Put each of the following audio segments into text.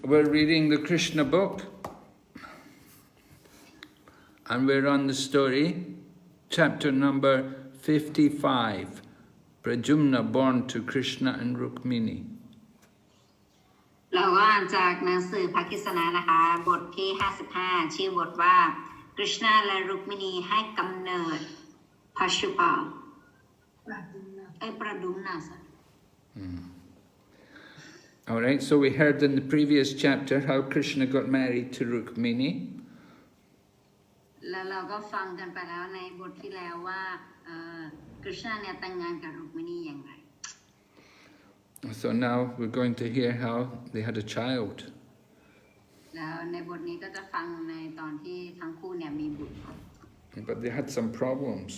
we're reading the Krishna book, and we're on the story, chapter number 55, Pradyumna born to Kṛṣṇa and Rukmiṇī. เราก็อ่านจากหนังสือพระกฤษณะนะคะบทที่55ชื่อบทว่ากฤษณาและรุกมิณีให้กำเนิดพระชุปาPradyumna All right, so we heard in the previous chapter how Krishna got married to Rukmiṇī. แล้วเราก็ฟังกันไปแล้วในบทที่แล้วว่ากฤษณาเนี่ยแต่งงานกับรุกมิณีอย่างไร So now we're going to hear how they had a child. แล้วในบทนี้ก็จะฟังในตอนที่ทั้งคู่เนี่ยมีบุตร But they had some problems.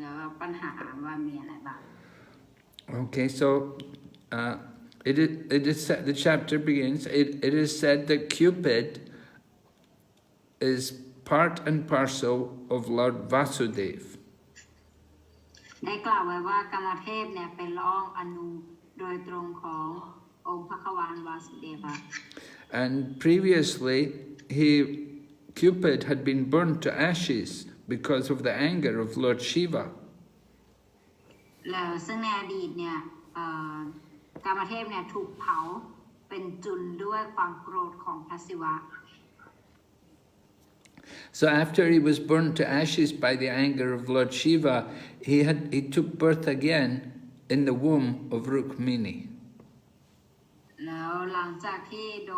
แล้วปัญหาว่ามีอะไรบ้าง Okay, so it is said, the chapter begins, it is said that Cupid is part and parcel of Lord Vasudeva. ได้กล่าวไว้ว่ากามเทพเนี่ยเป็นละอองอนุโดยตรงขององค์พระควานวาสุเดว And previously, Cupid had been burned to ashes because of the anger of Lord Shiva. แล้วซึ่งในอดีตเนี่ยกามเทพเนี่ยถูกเผาเป็นจุลด้วยความโกรธของพระศิวะ So after he was burned to ashes by the anger of Lord Shiva, he took birth again in the womb of Rukmiṇī. แล้วหลังจากที่โ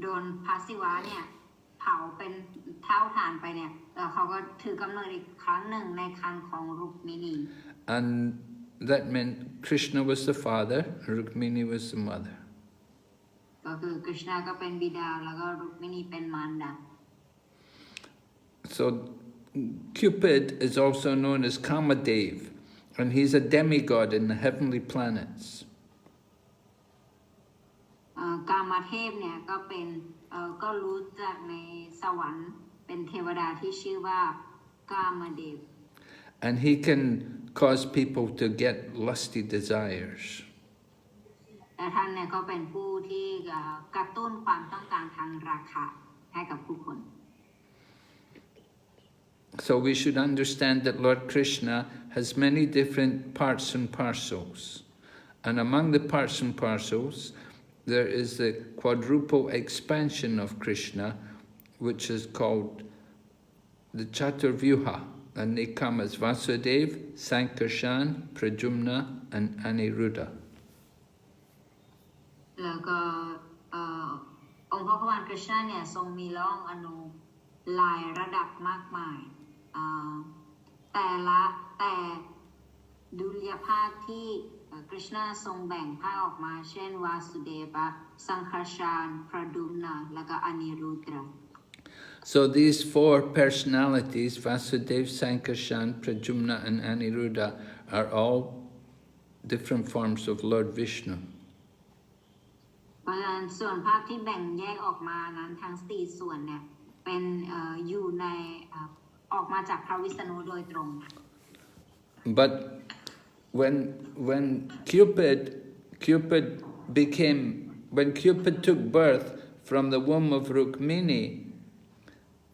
ดนพระศิวะเนี่ยเผาเป็นเท่าฐานไปเนี่ยเขาก็ถือกำเนิดอีกครั้งหนึ่งในครรภ์ของรุกมิณี And that meant Krishna was the father, Rukmiṇī was the mother. ก็คือกฤษณาก็เป็นบิดาแล้วก็รุกมิณีเป็นมารดา So Cupid is also known as Kamadev, and he's a demigod in the heavenly planets. กามเทพเนี่ยก็เป็นก็รู้จักในสวรรค์เป็นเทวดาที่ชื่อว่ากามเดว And he can cause people to get lusty desires. และท่านเนี่ยก็เป็นผู้ที่กระตุ้นความต้องการทางราคะให้กับผู้คน So we should understand that Lord Krishna has many different parts and parcels. And among the parts and parcels, there is the quadruple expansion of Krishna, which is called the Chaturvyuha. And they come as Vasudeva, Sankarshan, Pradyumna, and Aniruddha. แล้วก็องค์พระควานกฤษณาเนี่ยทรงมีละอองอนุหลายระดับมากมายแต่ดุลยภาคที่กฤษณาทรงแบ่งภาคออกมาเช่นวาสุเดวะสังฆชานพระดุมนาและก็อนิรุตระ So these four personalities, Vasudeva, Sankarshan, Pradyumna, and Aniruddha, are all different forms of Lord Vishnu. เพราะฉะนั้นส่วนภาคที่แบ่งแยกออกมานั้นทั้ง4ส่วนเนี่ยเป็นอยู่ในออกมาจากพระวิษณุโดยตรง But when Cupid took birth from the womb of Rukmiṇī,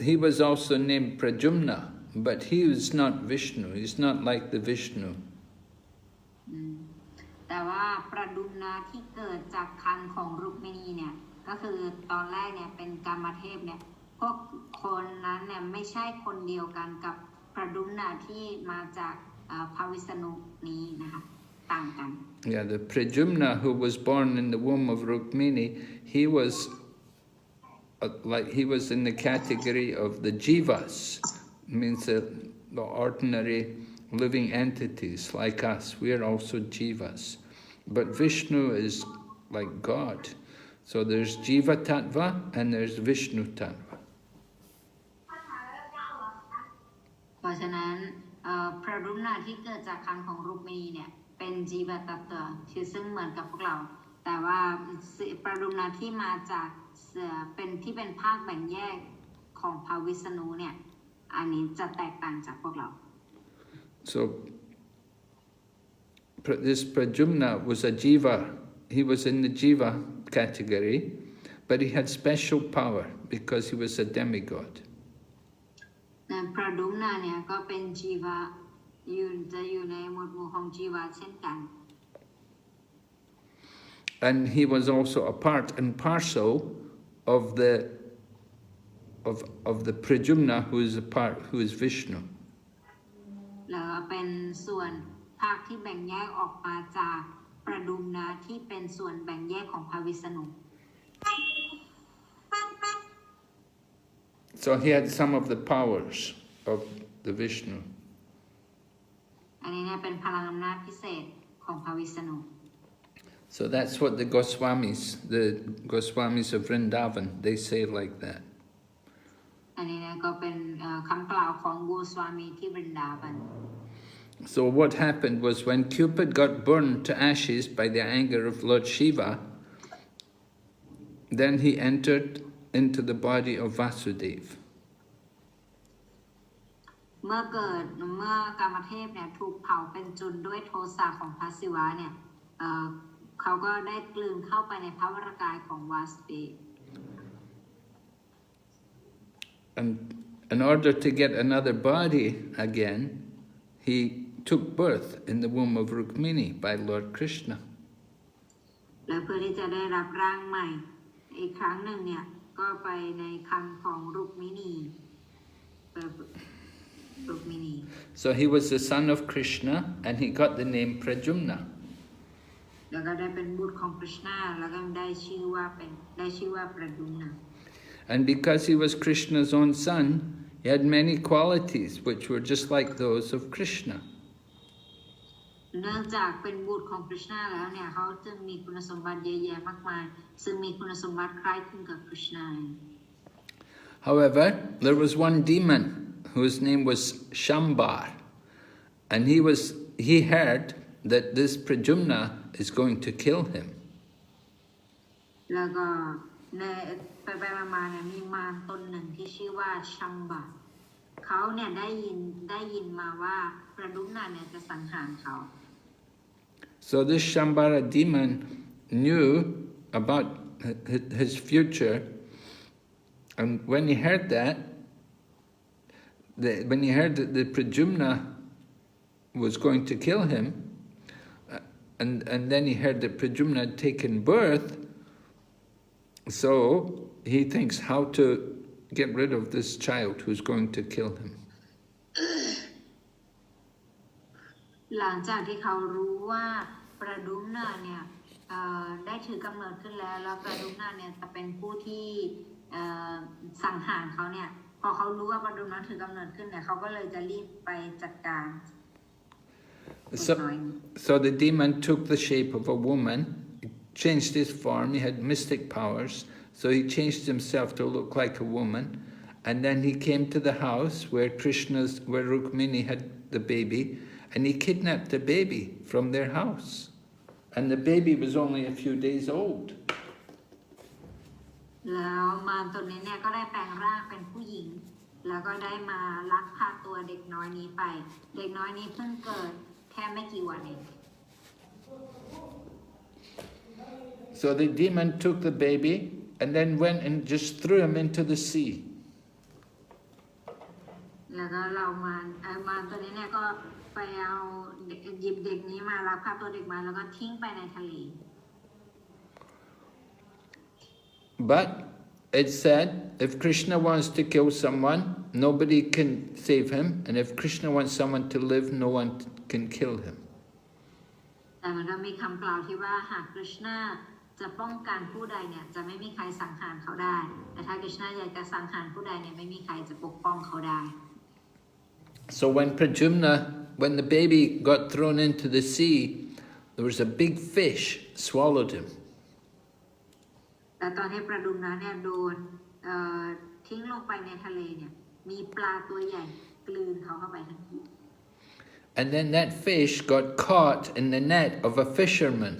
he was also named Pradyumna, but he is not Vishnu. He's not like the Vishnu. แต่ว่าประดุมนาที่เกิดจากครรภ์ของรุกมิณีเนี่ยก็คือตอนแรกเนี่ยเป็นกามเทพเนี่ยพวกคนนั้นเนี่ยไม่ใช่คนเดียวกันกับประดุมนาที่มาจากพระวิษณุนี้นะคะต่างกัน Yeah, the Pradyumna who was born in the womb of Rukmiṇī, he was in the category of the jivas, means the ordinary living entities like us. We are also jivas. But Vishnu is like God. So there's Jiva Tattva and there's Vishnu Tattva. เพราะฉะนั้นพระดุมนาที่เกิดจากครรภ์ของรุกมิณีเนี่ยเป็นจีวตัตตะคือซึ่งเหมือนกับพวกเราแต่ว่าพระดุมนาที่มาจากเป็นที่เป็นภาคแบ่งแยกของพระวิษณุเนี่ยอันนี้จะแตกต่างจากพวกเรา So this Pradyumna was a jiva. he was in the jiva category, but he had special power because he was a demigod. พระดุมนาเนี่ยก็เป็นจีวะจะอยู่ในหมวดหมู่ของจีวะเช่นกัน And he was also a part and parcel of the Pradyumna, who is Vishnu. แล้วเป็นส่วนภาคที่แบ่งแยกออกมาจากประดุมนาที่เป็นส่วนแบ่งแยกของพระวิษณุ So he had some of the powers of the Vishnu. อันนี้เนี่ยเป็นพลังอำนาจพิเศษของพระวิษณุ So that's what the Goswamis of Vrindavan, they say like that. อันนี้เนี่ยก็เป็นคำกล่าวของโกสวามีที่วรินดาวัน So what happened was when Cupid got burned to ashes by the anger of Lord Shiva, then he entered into the body of Vasudeva. เมื่อกามเทพเนี่ยถูกเผาเป็นจุนด้วยโทสะของพระศิวะเนี่ยเขาก็ได้กลืนเข้าไปในพระวรกายของวาสุเดฟ And in order to get another body again, he took birth in the womb of Rukmiṇī by Lord Krishna. และเพื่อที่จะได้รับร่างใหม่อีกครั้งหนึ่งเนี่ยก็ไปในครรภ์ของรุกมิณี So he was the son of Krishna and he got the name Pradyumna. แล้วก็ได้เป็นบุตรของกฤษณาแล้วก็ได้ชื่อว่าประดุมนะ And because he was Krishna's own son, he had many qualities which were just like those of Krishna. เนื่องจากเป็นบุตรของกฤษณาแล้วเนี่ยเขาจึงมีคุณสมบัติเยอะแยะมากมายซึ่งมีคุณสมบัติคล้ายคลึงกับกฤษณา However, there was one demon whose name was Shambar, and he heard that this Pradyumna is going to kill him. แล้วก็ในไปมาเนี่ยมีมารตนหนึ่งที่ชื่อว่าชัมบะเขาเนี่ยได้ยินมาว่าประดุมนาเนี่ยจะสังหารเขา So this Shambara demon knew about his future, and when he heard that the Pradyumna was going to kill him, and then he heard that Pradyumna had taken birth, so he thinks how to get rid of this child who's going to kill him. หลังจากที่เขารู้ว่าประดุมนาเนี่ยได้ถือกำเนิดขึ้นแล้วประดุมนาเนี่ยจะเป็นผู้ที่สังหารเขาเนี่ยพอเขารู้ว่าประดุมนาถือกำเนิดขึ้นเนี่ยเขาก็เลยจะรีบไปจัดการ So the demon took the shape of a woman, changed his form, he had mystic powers, so he changed himself to look like a woman, and then he came to the house where Rukmiṇī had the baby, and he kidnapped the baby from their house. And the baby was only a few days old. แล้วมารตัวนี้เนี่ยก็ได้แปลงร่างเป็นผู้หญิงแล้วก็ได้มาลักพาตัวเด็กน้อยนี้ไปเด็กน้อยนี้เพิ่งเกิดแค่ไม่กี่วันเอง So the demon took the baby and then went and just threw him into the sea. แล้วก็มารตัวนี้เนี่ยก็ไปเอาหยิบเด็กนี้มาลักพาตัวเด็กมาแล้วก็ทิ้งไปในทะเล But it said, if Krishna wants to kill someone, nobody can save him, and if Krishna wants someone to live, no one can kill him. แต่มันก็มีคำกล่าวที่ว่าหากกฤษณาจะป้องกันผู้ใดเนี่ยจะไม่มีใครสังหารเขาได้แต่ถ้ากฤษณาอยากจะสังหารผู้ใดเนี่ยไม่มีใครจะปกป้องเขาได้ So when the baby got thrown into the sea, there was a big fish swallowed him. แต่ตอนที่ประดุมนะเนี่ยโดนทิ้งลงไปในทะเลเนี่ยมีปลาตัวใหญ่กลืนเขาเข้าไปทันที And then that fish got caught in the net of a fisherman.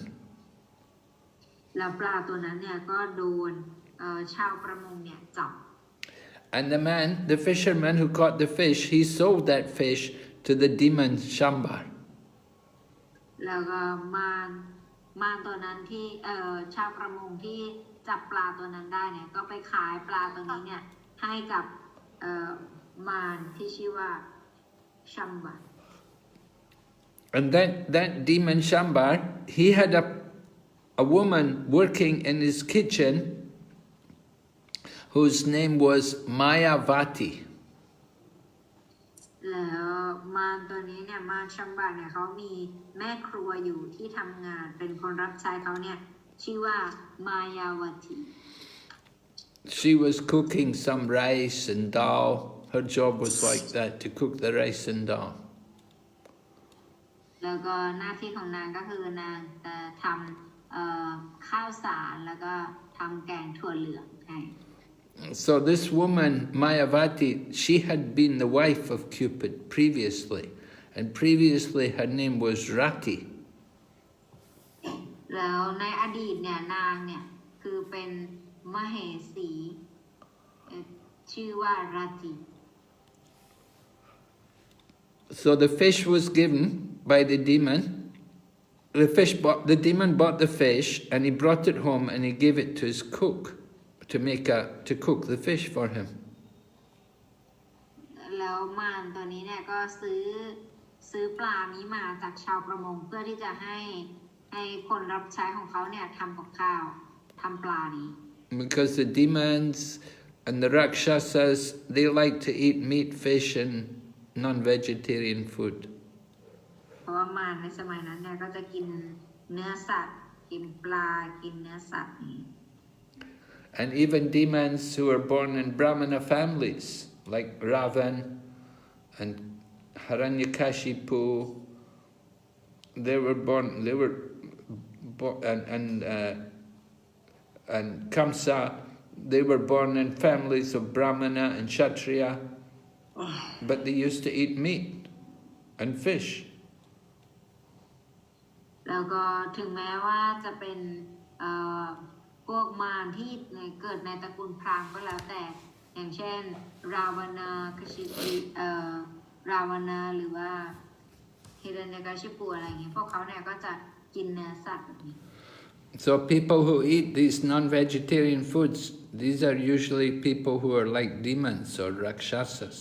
แล้วปลาตัวนั้นเนี่ยก็โดนชาวประมงเนี่ยจับ And the fisherman who caught the fish, he sold that fish to the demon Shambar. แล้วก็มาร มารตัวนั้นที่ชาวประมงที่จับปลาตัวนั้นได้เนี่ยก็ไปขายปลาตัวนี้เนี่ยให้กับมารที่ชื่อว่าชัมบา And that demon Shambar, he had a woman working in his kitchen whose name was Mayavati. แล้วมารตัวนี้เนี่ยมารชัมบาเนี่ยเขามีแม่ครัวอยู่ที่ทำงานเป็นคนรับใช้เขาเนี่ยชื่อว่ามายาวตี She was cooking some rice and dal. Her job was like that, to cook the rice and dal. แล้วก็หน้าที่ของนางก็คือนางจะทำข้าวสารแล้วก็ทำแกงถั่วเหลืองให้ So this woman, Mayavati, she had been the wife of Cupid previously. And previously her name was Rati. แล้วในอดีตเนี่ยนางเนี่ยคือเป็นมเหสีชื่อว่าราตี So the fish was given by the demon. The demon bought the fish and he brought it home and he gave it to his cook to cook the fish for him. แล้วมารตัวนี้เนี่ยก็ซื้อปลานี้มาจากชาวประมงเพื่อที่จะให้คนรับใช้ของเขาเนี่ยทำกับข้าวทำปลานี้ Because the demons and the Rakshasas, they like to eat meat, fish and non-vegetarian food. เพราะว่ามารในสมัยนั้นเนี่ยก็จะกินเนื้อสัตว์กินปลากินเนื้อสัตว์นี้ And even demons who are born in Brahmana families, like Ravan and Hiranyakashipu, and Kamsa, they were born in families of Brahmana and Kshatriya, but they used to eat meat and fish. แล้วก็ถึงแม้ว่าจะเป็นพวกมารที่เกิดในตระกูลพราหมณ์ก็แล้วแต่อย่างเช่นราวนาคชิปิราวนาหรือว่าฮิรัญยกาชิปูอะไรอย่างเงี้ยพวกเขาเนี่ยก็จะกินเนื้อสัตว์แบบนี้ So people who eat these non-vegetarian foods, these are usually people who are like demons or rakshasas.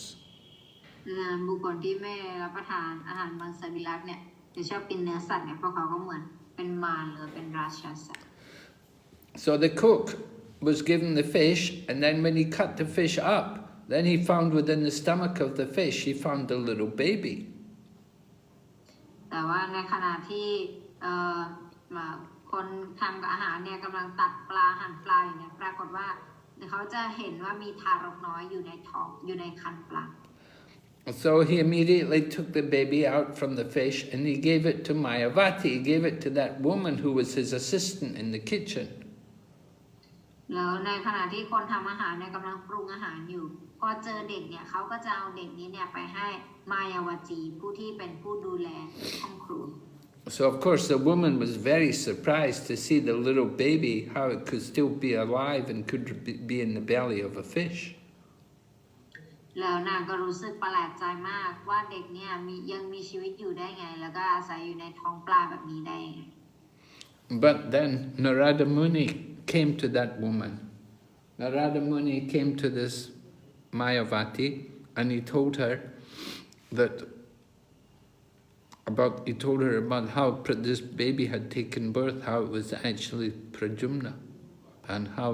บุคคลที่ไม่รับประทานอาหารมังสวิรัติเนี่ยจะชอบกินเนื้อสัตว์เนี่ยพวกเขาก็เหมือนเป็นมารหรือเป็นราชาศัตริย์ So the cook was given the fish, and then when he cut the fish up, then he found within the stomach of the fish, he found a little baby. แต่ว่าในขณะที่คนทำกับอาหารเนี่ยกำลังตัดปลาหั่นปลาอย่างเงี้ยปรากฏว่าเขาจะเห็นว่ามีทารกน้อยอยู่ในท้องอยู่ในครรภ์ปลา So he immediately took the baby out from the fish and he gave it to Mayavati. He gave it to that woman who was his assistant in the kitchen. แล้วในขณะที่คนทำอาหารเนี่ยกำลังปรุงอาหารอยู่พอเจอเด็กเนี่ยเขาก็จะเอาเด็กนี้เนี่ยไปให้มายาวจีผู้ที่เป็นผู้ดูแลห้องครัว So of course the woman was very surprised to see the little baby, how it could still be alive and could be in the belly of a fish. แล้วนางก็รู้สึกประหลาดใจมากว่าเด็กเนี่ยยังมีชีวิตอยู่ได้ไงแล้วก็อาศัยอยู่ในท้องปลาแบบนี้ได้ไง But then Narada Muni came to that woman. Narada Muni came to this Mayavati and he told her about how this baby had taken birth, how it was actually Pradyumna, and how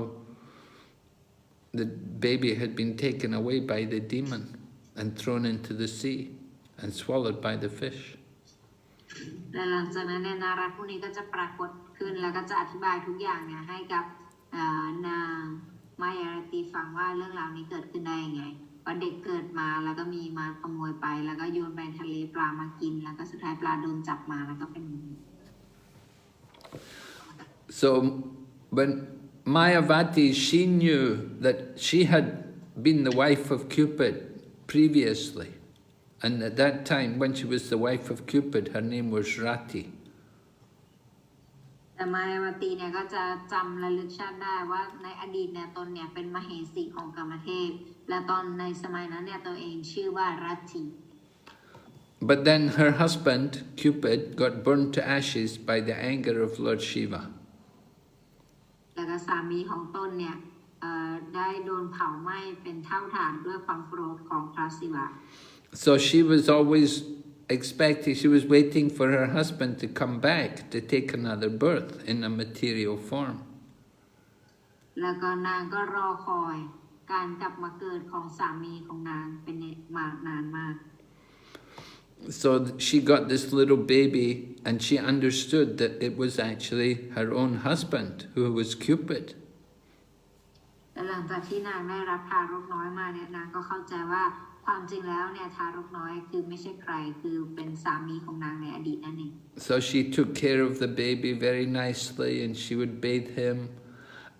the baby had been taken away by the demon and thrown into the sea and swallowed by the fish. และหลังจากนั้นเนี่ยนารัตผู้นี้ก็จะปรากฏขึ้นแล้วก็จะอธิบายทุกอย่างเนี่ยให้กับนางมายารตีฟังว่าเรื่องราวนี้เกิดขึ้นได้ยังไงว่าเด็กเกิดมาแล้วก็มีมาขโมยไปแล้วก็โยนไปทะเลปลามากินแล้วก็สุดท้ายปลาโดนจับมาแล้วก็เป็น So when Mayavati, she knew that she had been the wife of Cupid previously. And at that time, when she was the wife of Cupid, her name was Rati. แต่มายาวตีเนี่ยก็จะจำระลึกชาติได้ว่าในอดีตเนี่ยตนเนี่ยเป็นมเหสีของกามเทพและตอนในสมัยนั้นเนี่ยตัวเองชื่อว่ารัตถี But then her husband, Cupid, got burned to ashes by the anger of Lord Shiva. แล้วก็สามีของตนเนี่ยได้โดนเผาไหม้เป็นเท่าฐานด้วยความโกรธของพระศิวะ So she was always expecting, she was waiting for her husband to come back to take another birth in a material form. แล้วก็นางก็รอคอยการกลับมาเกิดของสามีของนางเป็นนานมาก So she got this little baby and she understood that it was actually her own husband who was Cupid. และหลังจากที่นางได้รับทารกน้อยมาเนี่ยนางก็เข้าใจว่าความจริงแล้วเนี่ยทารกน้อยคือไม่ใช่ใครคือเป็นสามีของนางในอดีตนั่นเอง So she took care of the baby very nicely and she would bathe him,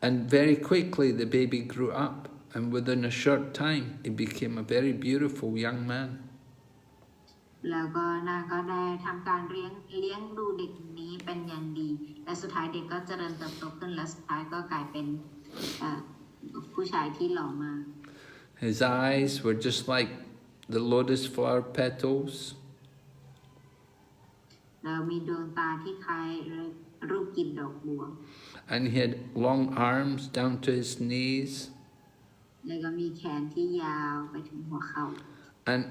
and very quickly the baby grew up, and within a short time he became a very beautiful young man. แล้วก็นางก็ได้ทำการเลี้ยงดูเด็กนี้เป็นอย่างดีและสุดท้ายเด็กก็เจริญเติบโตขึ้นและสุดท้ายก็กลายเป็นผู้ชายที่หล่อมาก His eyes were just like the lotus flower petals. แล้วมีดวงตาที่คล้ายรูปกลีบดอกบัว And he had long arms down to his knees. แล้วก็มีแขนที่ยาวไปถึงหัวเข่า And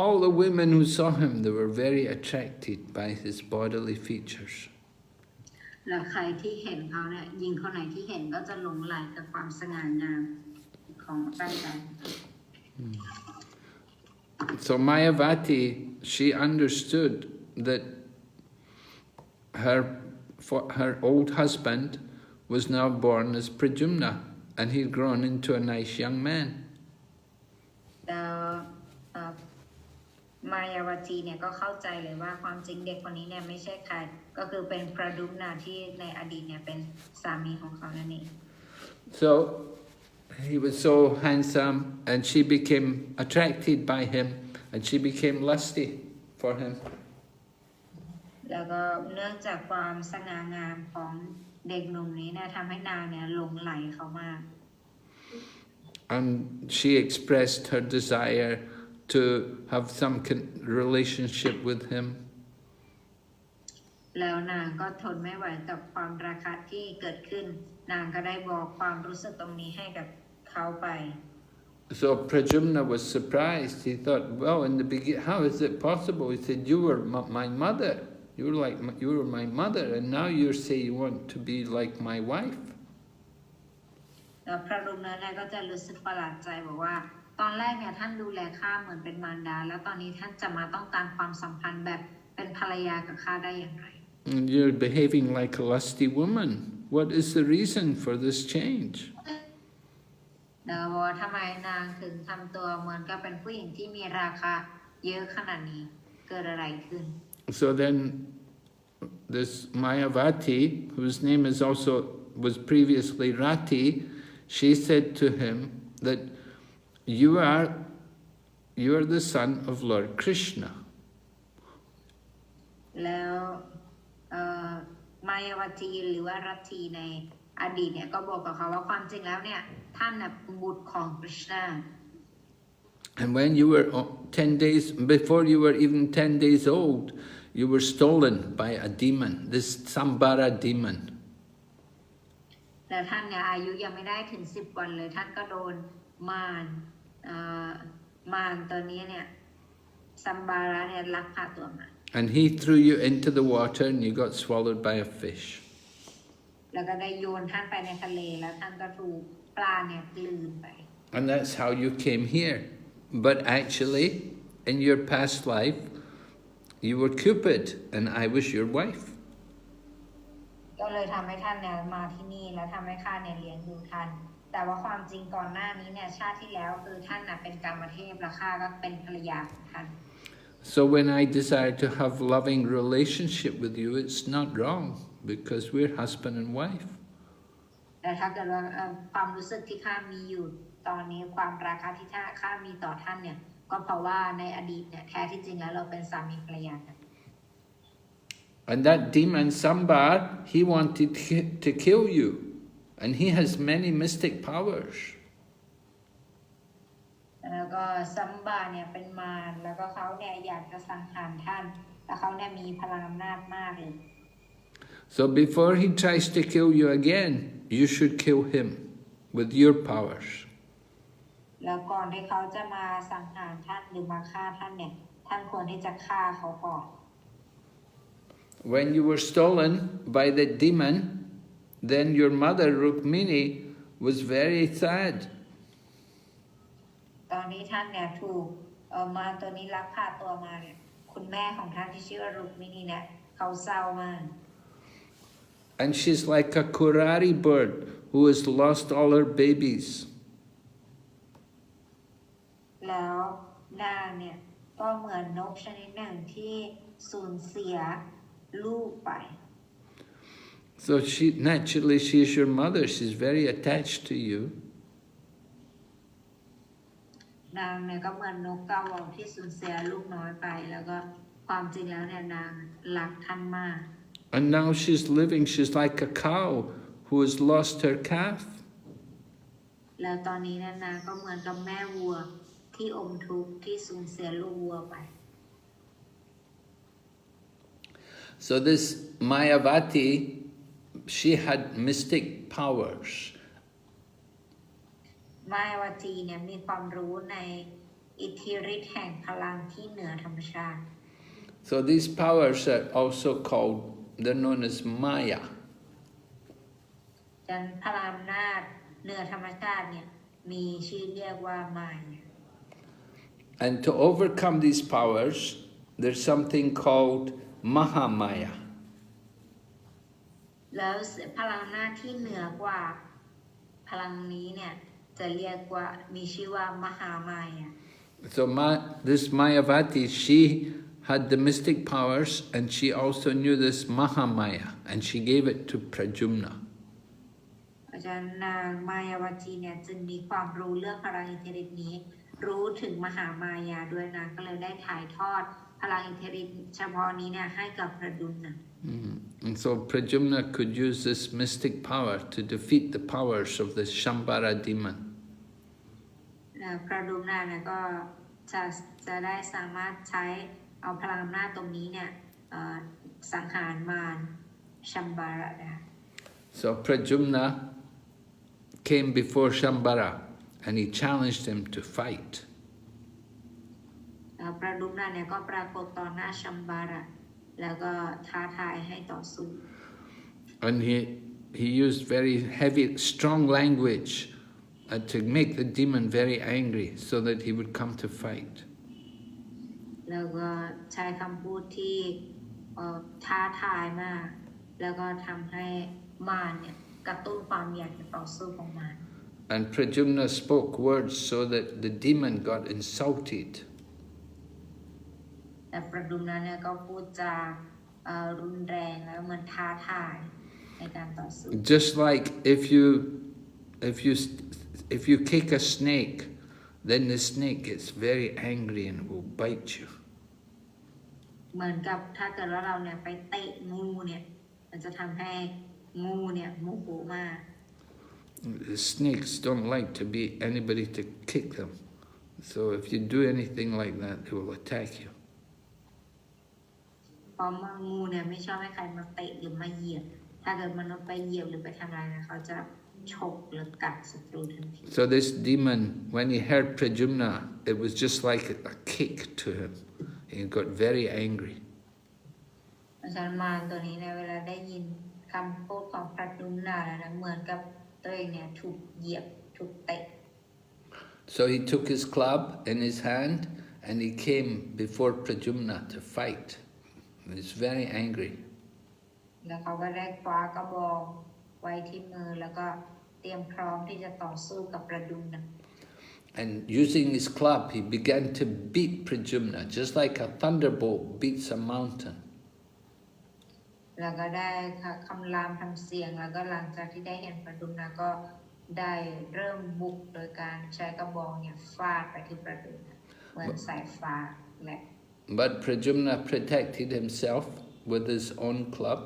all the women who saw him, they were very attracted by his bodily features. แล้วใครที่เห็นเขาเนี่ยหญิงคนไหนที่เห็นก็จะหลงไหลกับความสง่างามของร่างกาย So Mayavati, she understood that her old husband was now born as Pradyumna, and he'd grown into a nice young man. แล้วมายาวจีเนี่ยก็เข้าใจเลยว่าความจริงเด็กคนนี้เนี่ยไม่ใช่ใครก็คือเป็นพระดุมนาที่ในอดีตเนี่ยเป็นสามีของเขานั่นเอง So he was so handsome, and she became attracted by him, and she became lusty for him. แล้วก็เนื่องจากความสง่างามของเด็กหนุ่มนี้เนี่ยทำให้นางเนี่ยหลงไหลเขามาก And she expressed her desire to have some relationship with him. แล้วนางก็ทนไม่ไหวกับความราคะที่เกิดขึ้นนางก็ได้บอกความรู้สึกตรงนี้ให้กับเขาไป So Pradyumna was surprised. He thought, well, in the beginning, how is it possible? He said, you were my mother. You were my mother, and now you say you want to be like my wife. แล้วพระดุมนาเนี่ยก็จะรู้สึกประหลาดใจบอกว่าตอนแรกเนี่ยท่านดูแลข้าเหมือนเป็นมารดาแล้วตอนนี้ท่านจะมาต้องการความสัมพันธ์แบบเป็นภรรยากับข้าได้อย่างไร And you're behaving like a lusty woman. What is the reason for this change? แล้วว่าทำไมนางถึงทำตัวเหมือนกับเป็นผู้หญิงที่มีราคาเยอะขนาดนี้เกิดอะไรขึ้น So then this Mayavati, whose name was previously Rati, she said to him that you are the son of Lord Krishna. แล้วมายาวจีหรือว่ารัตทีในอดีตเนี่ยก็บอกกับเขาว่าความจริงแล้วเนี่ยท่านน่ะเป็นบุตรของกฤษณา And when you were 10 days, before you were even 10 days old, you were stolen by a demon, this Sambara demon. แต่ท่านเนี่ยอายุยังไม่ได้ถึง10 วันเลยท่านก็โดนมารตัวนี้เนี่ยซัมบาระเนี่ยลักพาตัวมา And he threw you into the water and you got swallowed by a fish. แล้วก็ได้โยนท่านไปในทะเลแล้วท่านก็ถูกปลาเนี่ยกลืนไป And that's how you came here. But actually, in your past life, you were Cupid and I was your wife. ก็เลยทำให้ท่านเนี่ยมาที่นี่แล้วทำให้ข้าเนี่ยเลี้ยงดูท่านแต่ว่าความจริงก่อนหน้านี้เนี่ยชาติที่แล้วคือท่านน่ะเป็นกามเทพและข้าก็เป็นภรรยาของท่าน So when I desire to have loving relationship with you, it's not wrong because we're husband and wife. แต่ถ้าเกิดว่าความรู้สึกที่ข้ามีอยู่ตอนนี้ความราคะที่ข้ามีต่อท่านเนี่ยก็เพราะว่าในอดีตเนี่ยแท้ที่จริงแล้วเราเป็นสามีภรรยากัน And that demon Sambar, he wanted to kill you, and he has many mystic powers. แล้วก็ซัมบาเนี่ยเป็นมารแล้วก็เขาเนี่ยอยากจะสังหารท่านแล้วเขาเนี่ยมีพลังอำนาจมากเลย So before he tries to kill you again, you should kill him with your powers. แล้วก่อนที่เขาจะมาสังหารท่านหรือมาฆ่าท่านเนี่ยท่านควรที่จะฆ่าเขาก่อน When you were stolen by the demon, then your mother Rukmiṇī was very sad. ตอนนี้ท่านเนี่ยถูกมารตัวนี้ลักพาตัวมาเนี่ยคุณแม่ของท่านที่ชื่อว่ารุกมิณีเนี่ยเขาเศร้ามาก And she's like a Kurari bird who has lost all her babies. แล้วนางเนี่ยก็เหมือนนกชนิดหนึ่งที่สูญเสียลูกไป So naturally she is your mother, she's very attached to you. นางเนี่ยก็เหมือนนกกระเหว่าที่สูญเสียลูกน้อยไปแล้วก็ความจริงแล้วเนี่ยนางรักท่านมาก And now she's like a cow who has lost her calf. แล้วตอนนี้เนี่ยนางก็เหมือนกับแม่วัวที่อมทุกข์ที่สูญเสียลูกวัวไป So this Mayavati, she had mystic powers. มายาวตีเนี่ยมีความรู้ในอิทธิฤทธิ์แห่งพลังที่เหนือธรรมชาติ So these powers are also called, they're known as Maya. ดังพลังอำนาจเหนือธรรมชาติเนี่ยมีชื่อเรียกว่ามายา And to overcome these powers, there's something called Mahamaya. แล้วพลังอำนาจที่เหนือกว่าพลังนี้เนี่ยจะเรียกว่ามีชื่อว่ามหามายา So this Mayavati, she had the mystic powers and she also knew this Mahamaya and she gave it to Pradyumna. อาจารย์นางมายาวตีเนี่ยจึงมีความรู้เรื่องพลังอิทธิฤทธิ์นี้รู้ถึงมหามายาด้วยนางก็เลยได้ถ่ายทอดพลังอิทธิฤทธิ์เฉพาะนี้เนี่ยให้กับพระดุมนะ And so Pradyumna could use this mystic power to defeat the powers of the Shambhara demon. พระดุมนาเนี่ยก็จะได้สามารถใช้เอาพลังอำนาจตรงนี้เนี่ยสังหารมารชัมบาระได้ So Pradyumna came before Shambhara and he challenged him to fight. พระดุมนาเนี่ยก็ปรากฏต่อหน้าชัมบาระแล้วก็ท้าทายให้ต่อสู้ And he used very heavy, strong language to make the demon very angry so that he would come to fight. แล้วก็ใช้คำพูดที่ท้าทายมากแล้วก็ทำให้มารเนี่ยกระตุ้นความอยากจะต่อสู้ของมาร And Pradyumna spoke words so that the demon got insulted. แต่ประดุมนาเนี่ยก็พูดจารุนแรงแล้วเหมือนท้าทายในการต่อสู้ Just like if you kick a snake, then the snake gets very angry and will bite you. เหมือนกับถ้าเกิดว่าเราเนี่ยไปเตะงูเนี่ยมันจะทำให้งูเนี่ยโมโหมาก The snakes don't like anybody to kick them. So if you do anything like that, they will attack you. เพราะงูเนี่ยไม่ชอบให้ใครมาเตะหรือมาเหยียบถ้าเกิดมนุษย์ไปเหยียบหรือไปทำอะไรนะเขาจะฉกหรือกัดศัตรูทันที So this demon, when he heard Pradyumna, it was just like a kick to him. He got very angry. อาจารย์มารตัวนี้เนี่ยเวลาได้ยินคำพูดของพระดุมนาแล้วนะเหมือนกับตัวเองเนี่ยถูกเหยียบถูกเตะ So he took his club in his hand and he came before Pradyumna to fight. He was very angry. แล้วเขาก็ได้คว้ากระบองไว้ที่มือแล้วก็เตรียมพร้อมที่จะต่อสู้กับประดุมนะ And using his club, he began to beat Pradyumna, just like a thunderbolt beats a mountain. แล้วก็ได้คำรามทำเสียงแล้วก็หลังจากที่ได้เห็นประดุมนะก็ได้เริ่มบุกโดยการใช้กระบองเนี่ยฟาดไปที่ประดุมนะเหมือนสายฟ้าแหละ But Pradyumna protected himself with his own club.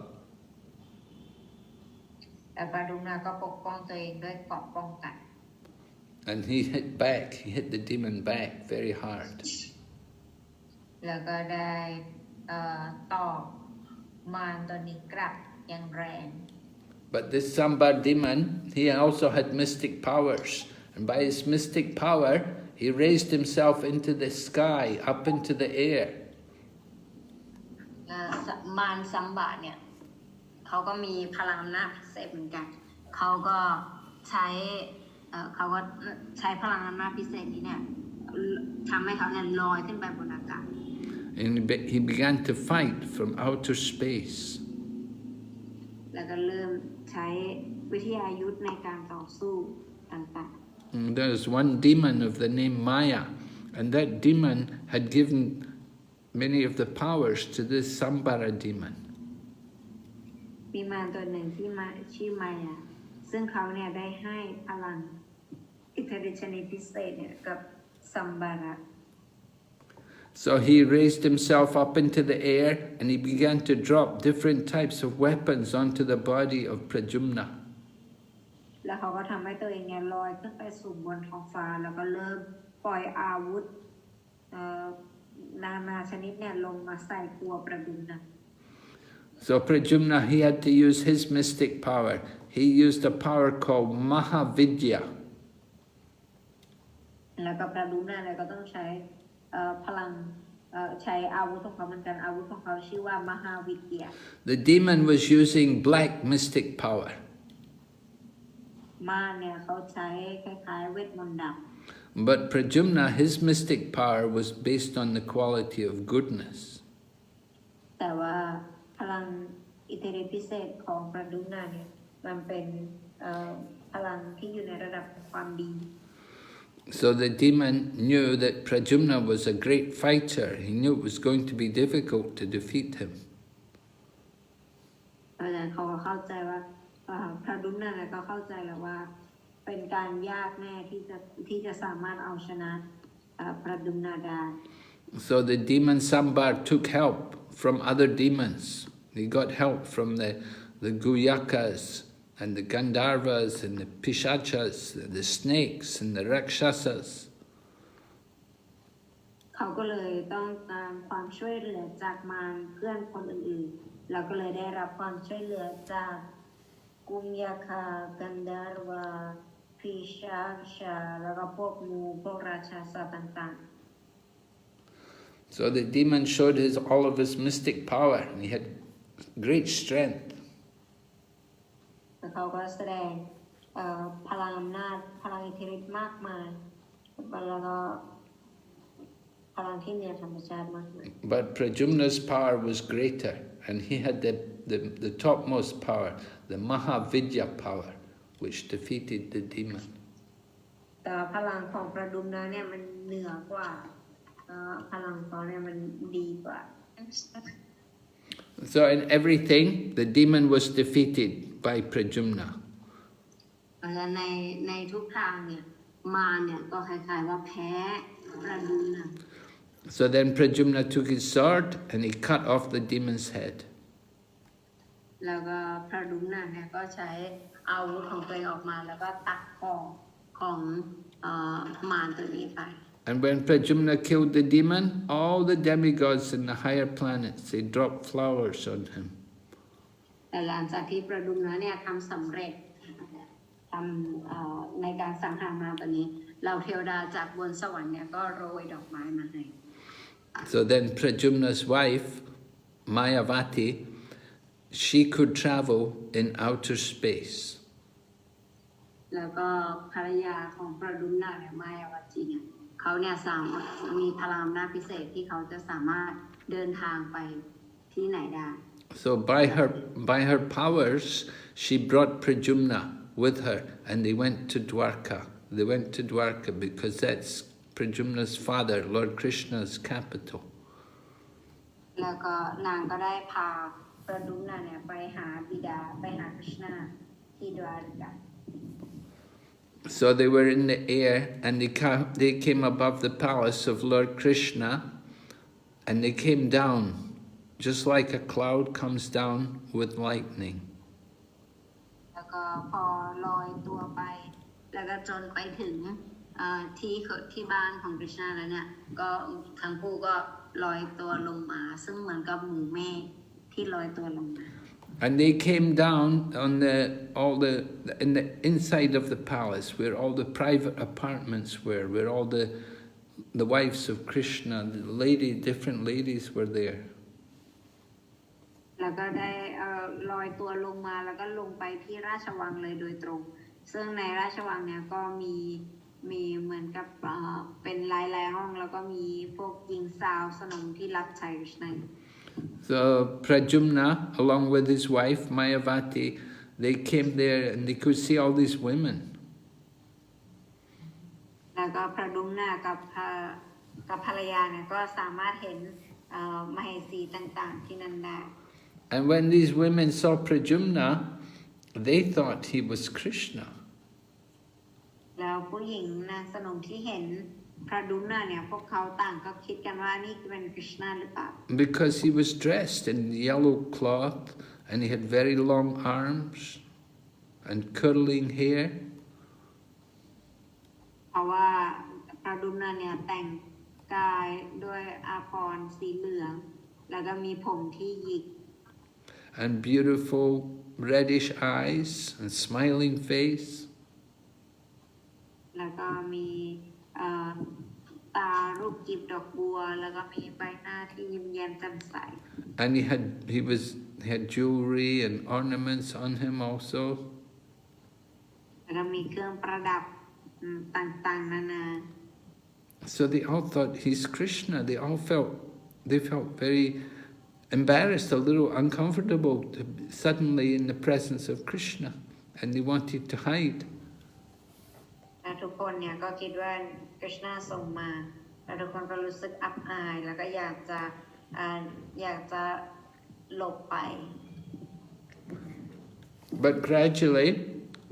แต่ประดุมนะก็ปกป้องตัวเองด้วยเกราะป้องกัน And he hit the demon back very hard. แล้วก็ได้ตอบมารตัวนี้กลับอย่างแรง But this Sambar demon, he also had mystic powers. And by his mystic power, he raised himself into the sky, up into the air. มารซัมบะเนี่ยเขาก็มีพลังอำนาจพิเศษเหมือนกันเขาก็ใช้พลังอำนาจพิเศษนี้เนี่ยทำให้เขาเนี่ยลอยขึ้นไปบนอากาศ And he began to fight from outer space. แล้วก็เริ่มใช้วิทยายุทธในการต่อสู้ต่างๆ There's one demon of the name Maya, and that demon had given many of the powers to this Sambara demon. มีมารตัวหนึ่งที่ชื่อมายาซึ่งเขาเนี่ยได้ให้พลังอิทธิฤทธิ์ชนิดพิเศษเนี่ยกับซัมบาระ So he raised himself up into the air and he began to drop different types of weapons onto the body of Pradyumna. แล้วเขาก็ทำให้ตัวเองเนี่ยลอยขึ้นไปสู่บนท้องฟ้าแล้วก็เริ่มปล่อยอาวุธนานาชนิดเนี่ยลงมาใส่ตัวประดุมนะ So Pradyumna, he had to use his mystic power. He used a power called Mahavidya. แล้วก็ประดุมนะเนี่ยก็ต้องใช้พลังใช้อาวุธของเขาเหมือนกันอาวุธของเขาชื่อว่ามหาวิทยา The demon was using black mystic power. มาเนี่ยเขาใช้คล้ายๆเวทมนต์ดำ But Pradyumna, his mystic power was based on the quality of goodness. แต่ว่าพลังอิทธิฤทธิ์พิเศษของประดุมนะเนี่ยมันเป็นพลังที่อยู่ในระดับความดี So the demon knew that Pradyumna was a great fighter. He knew it was going to be difficult to defeat him. อาจารย์เขาก็เข้าใจว่าพระดุมนะเนี่ยก็เข้าใจแล้วว่าเป็นการยากแน่ที่จะสามารถเอาชนะพระดุมนะได้ So the demon Sambar took help from other demons. He got help from the Guyakas and the Gandharvas and the Pishachas, the snakes and the Rakshasas. เขาก็เลยต้องการความช่วยเหลือจากมารเพื่อนคนอื่นๆแล้วก็เลยได้รับความช่วยเหลือจากกุมยาคากันดารวาพิชาชาแล้วก็พวกงูพวกราชาสัตว์ต่างๆ So the demon showed all of his mystic power and he had great strength. เขาก็แสดงพลังอำนาจพลังอิทธิฤทธิ์มากมายแล้วก็พลังที่เหนือธรรมชาติมากมาย But Pradyumna's power was greater and he had the topmost power, the Mahavidya power, which defeated the demon. แต่พลังของประดุมนะเนี่ยมันเหนือกว่าพลังเขาเนี่ยมันดีกว่า So in everything, the demon was defeated by Pradyumna. ในทุกทางเนี่ยมารเนี่ยก็คล้ายๆว่าแพ้ประดุมนะ So then Pradyumna took his sword and he cut off the demon's head. แล้วก็ประดุมนะเนี่ยก็ใช้อาวุธของตัวเองออกมาแล้วก็ตัดคอของมารตัวนี้ไป And when Pradyumna killed the demon, all the demigods in the higher planets, they dropped flowers on him. แต่หลังจากที่ประดุมนะเนี่ยทำสำเร็จทำในการสังหารมารตัวนี้เหล่าเทวดาจากบนสวรรค์เนี่ยก็โรยดอกไม้มาให้ So then Pradyumna's wife, Mayavati, she could travel in outer space. แล้วก็ภรรยาของประดุมนะเนี่ยมายาวจีเนี่ยเขาเนี่ยสามารถมีพลังอำนาจพิเศษที่เขาจะสามารถเดินทางไปที่ไหนได้ So by her powers, she brought Pradyumna with her and they went to Dwarka. They went to Dwarka because that's Pradyumna's father, Lord Krishna's capital. แล้วก็นางก็ได้พาประดุมนะเนี่ยไปหาบิดาไปหา Krishna ที่ดวาริกา So they were in the air and they came above the palace of Lord Krishna and they came down just like a cloud comes down with lightning. แล้วก็พอลอยตัวไปแล้วก็จนไปถึง ที่บ้านของกฤษณาแล้วเนี่ยก็ทั้งคู่ก็ลอยตัวลงมาซึ่งเหมือนกับหมู่เมฆที่ลอยตัวลงมา And they came down on in the inside of the palace, where all the private apartments were, where all the wives of Krishna, different ladies were there. แล้วก็ได้ลอยตัวลงมาแล้วก็ลงไปที่ราชวังเลยโดยตรงซึ่งในราชวังเนี่ยก็มีเหมือนกับเป็นหลายๆห้องแล้วก็มีพวกหญิงสาวสนมที่รับใช้กฤษณา So Pradyumna, along with his wife Mayavati, they came there and they could see all these women. แล้วก็พระดุมนากับภรรยาเนี่ยก็สามารถเห็นมเหสีต่างๆที่นั่นได้ And when these women saw Pradyumna, they thought he was Krishna. แล้วผู้หญิงนางสนมที่เห็นพระดุมนาเนี่ยพวกเขาต่างก็คิดกันว่านี่เป็นกฤษณาหรือเปล่า Because he was dressed in yellow cloth and he had very long arms and curling hair. เพราะว่าพระดุมนาเนี่ยแต่งกายด้วยอาภรณ์สีเหลืองแล้วก็มีผมที่หยิก And beautiful reddish eyes and smiling face. แล้วก็มีตารูปกีบดอกบัวแล้วก็มีใบหน้าที่ยิ้มแย้มแจ่มใส And he had jewelry and ornaments on him also. แล้วก็มีเครื่องประดับต่างๆนานา So they all thought he's Krishna. They felt very embarrassed, a little uncomfortable suddenly in the presence of Krishna, and they wanted to hide. และทุกคนเนี่ยก็คิดว่ากฤษณาส่งมาแล้วทุกคนก็รู้สึกอับอายแล้วก็อยากจะหลบไป But gradually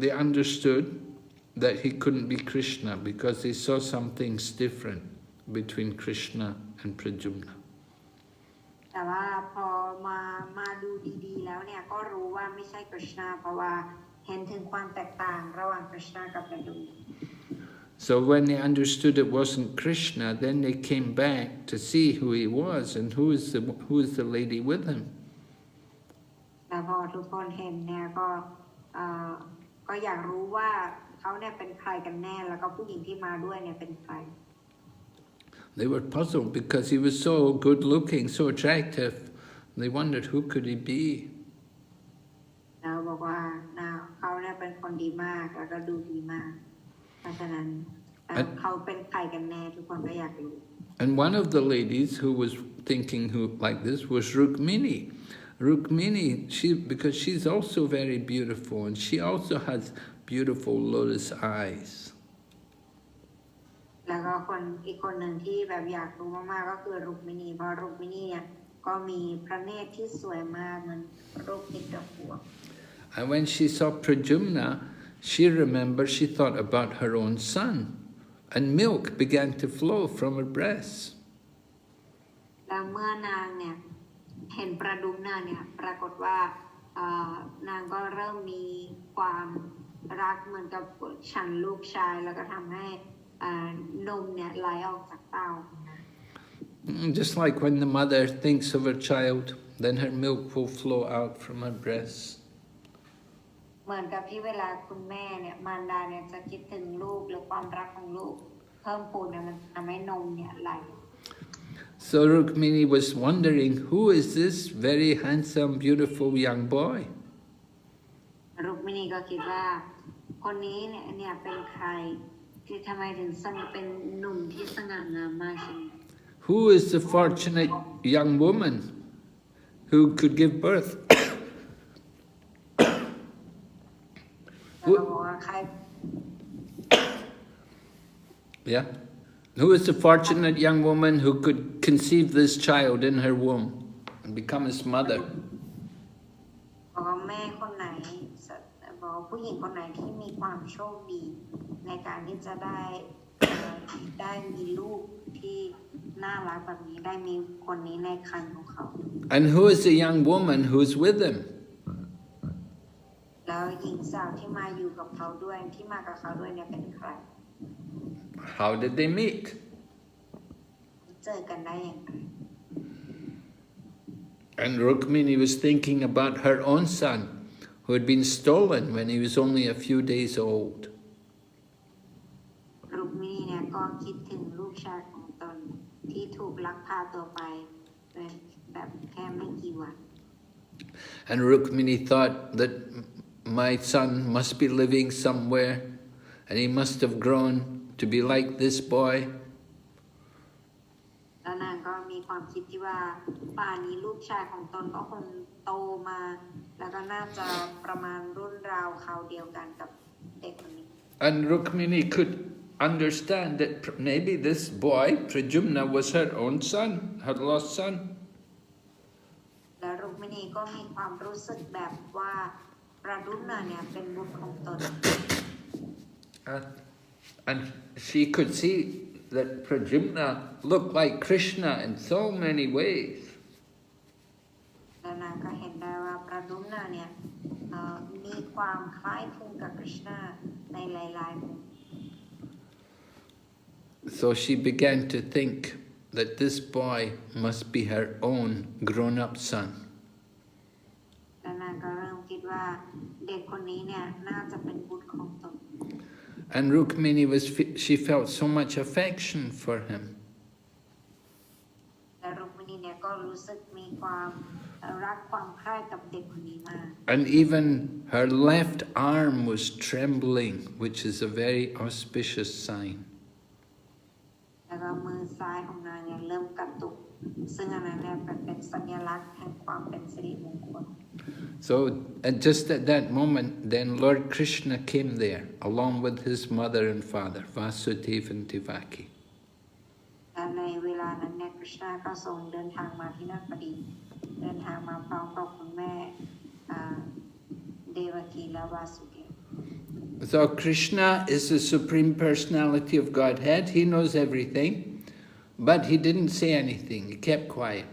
they understood that he couldn't be Krishna because they saw some things different between Krishna and Pradyumna. แต่ว่าพอมาดูดีๆแล้วเนี่ยก็รู้ว่าไม่ใช่กฤษณาเพราะว่าเห็นถึงความแตกต่างระหว่างกฤษณากับพระดุม So when they understood it wasn't Krishna, then they came back to see who he was and who is the lady with him. แล้วพอทุกคนเห็นเนี่ยก็อยากรู้ว่าเขาเนี่ยเป็นใครกันแน่แล้วก็ผู้หญิงที่มาด้วยเนี่ยเป็นใคร They were puzzled because he was so good looking, so attractive. They wondered who could he be. แล้วบอกว่าเขาเนี่ยเป็นคนดีมากแล้วก็ดูดีมากเพราะฉะนั้นเขาเป็นใครกันแน่ทุกคนก็อยากรู้ And one of the ladies who was thinking like this was Rukmiṇī. Rukmiṇī, because she's also very beautiful and she also has beautiful lotus eyes. แล้วก็อีกคนหนึ่งที่แบบอยากรู้มากๆก็คือรุกมิณีเพราะรุกมิณีเนี่ยก็มีพระเนตรที่สวยมากเหมือนรูปติดดอกบัว And when she saw Pradyumna, she thought about her own son, and milk began to flow from her breasts. แล้วเมื่อนางเนี่ยเห็นประดุมนาเนี่ยปรากฏว่านางก็เริ่มมีความรักเหมือนกับฉันลูกชายแล้วก็ทำให้นมเนี่ยไหลออกจากเต้า Just like when the mother thinks of her child, then her milk will flow out from her breasts. เหมือนกับที่เวลาคุณแม่เนี่ยมารดาเนี่ยจะคิดถึงลูกหรือความรักของลูกเพิ่มพูนเนี่ยมันทำให้นมเนี่ยไหล So Rukmiṇī was wondering, who is this very handsome, beautiful young boy? รุกมิณีก็คิดว่าคนนี้เนี่ยเป็นใครที่ทำไมถึงเป็นหนุ่มที่สง่างามมากเช่น Who is the fortunate young woman who could give birth? Yeah. Who is the fortunate young woman who could conceive this child in her womb and become his mother? บอกแม่คนไหนบอกผู้หญิงคนไหนที่มีความโชคดีในการที่จะได้มีลูกที่น่ารักแบบนี้ได้มีคนนี้ในครรภ์ของเขา And who is the young woman who is with him? แล้วหญิงสาวที่มาอยู่กับเขาด้วยที่มากับเขาด้วยเนี่ยเป็นใคร How did they meet? เจอกันได้อย่างไร And Rukmiṇī was thinking about her own son, who had been stolen when he was only a few days old. รุกมิณีเนี่ยก็คิดถึงลูกชายของตนที่ถูกลักพาตัวไปแบบแค่ไม่กี่วัน And Rukmiṇī thought that my son must be living somewhere, and he must have grown to be like this boy. แล้วนางก็มีความคิดที่ว่าป่านนี้ลูกชายของตนก็คงโตมาแล้วก็น่าจะประมาณรุ่นราวคราวเดียวกันกับเด็กคนนี้ And Rukmiṇī could understand that maybe this boy, Pradyumna, was her own son, her lost son. และรุกมิณีก็มีความรู้สึกแบบว่าประดุมนาเนี่ยเป็นบุตรของตน And she could see that Pradyumna looked like Krishna in so many ways. และนางก็เห็นได้ว่าประดุมนาเนี่ยมีความคล้ายคลึงกับ Krishna ในหลายๆมุม So she began to think that this boy must be her own grown-up son. และนางก็เริ่มคิดว่าเด็กคนนี้เนี่ยน่าจะเป็นบุตรของตน And Rukmiṇī she felt so much affection for him. และรุกมิณีเนี่ยก็รู้สึกมีความรักความใคร่กับเด็กคนนี้มาก And even her left arm was trembling, which is a very auspicious sign. แล้วก็มือซ้ายของนางเนี่ยเริ่มกระตุกซึ่งอันนั้นเนี่ยเป็นสัญลักษณ์แห่งความเป็นสิริมงคล So just at that moment, then Lord Krishna came there, along with his mother and father, Vasudeva and Devaki. และในเวลานั้นเนี่ยคริชนาก็ทรงเดินทางมาที่นั่นพอดีเดินทางมาพร้อมกับคุณแม่เดวกีและวาสุเดว So Krishna is the Supreme Personality of Godhead. He knows everything, but he didn't say anything. He kept quiet.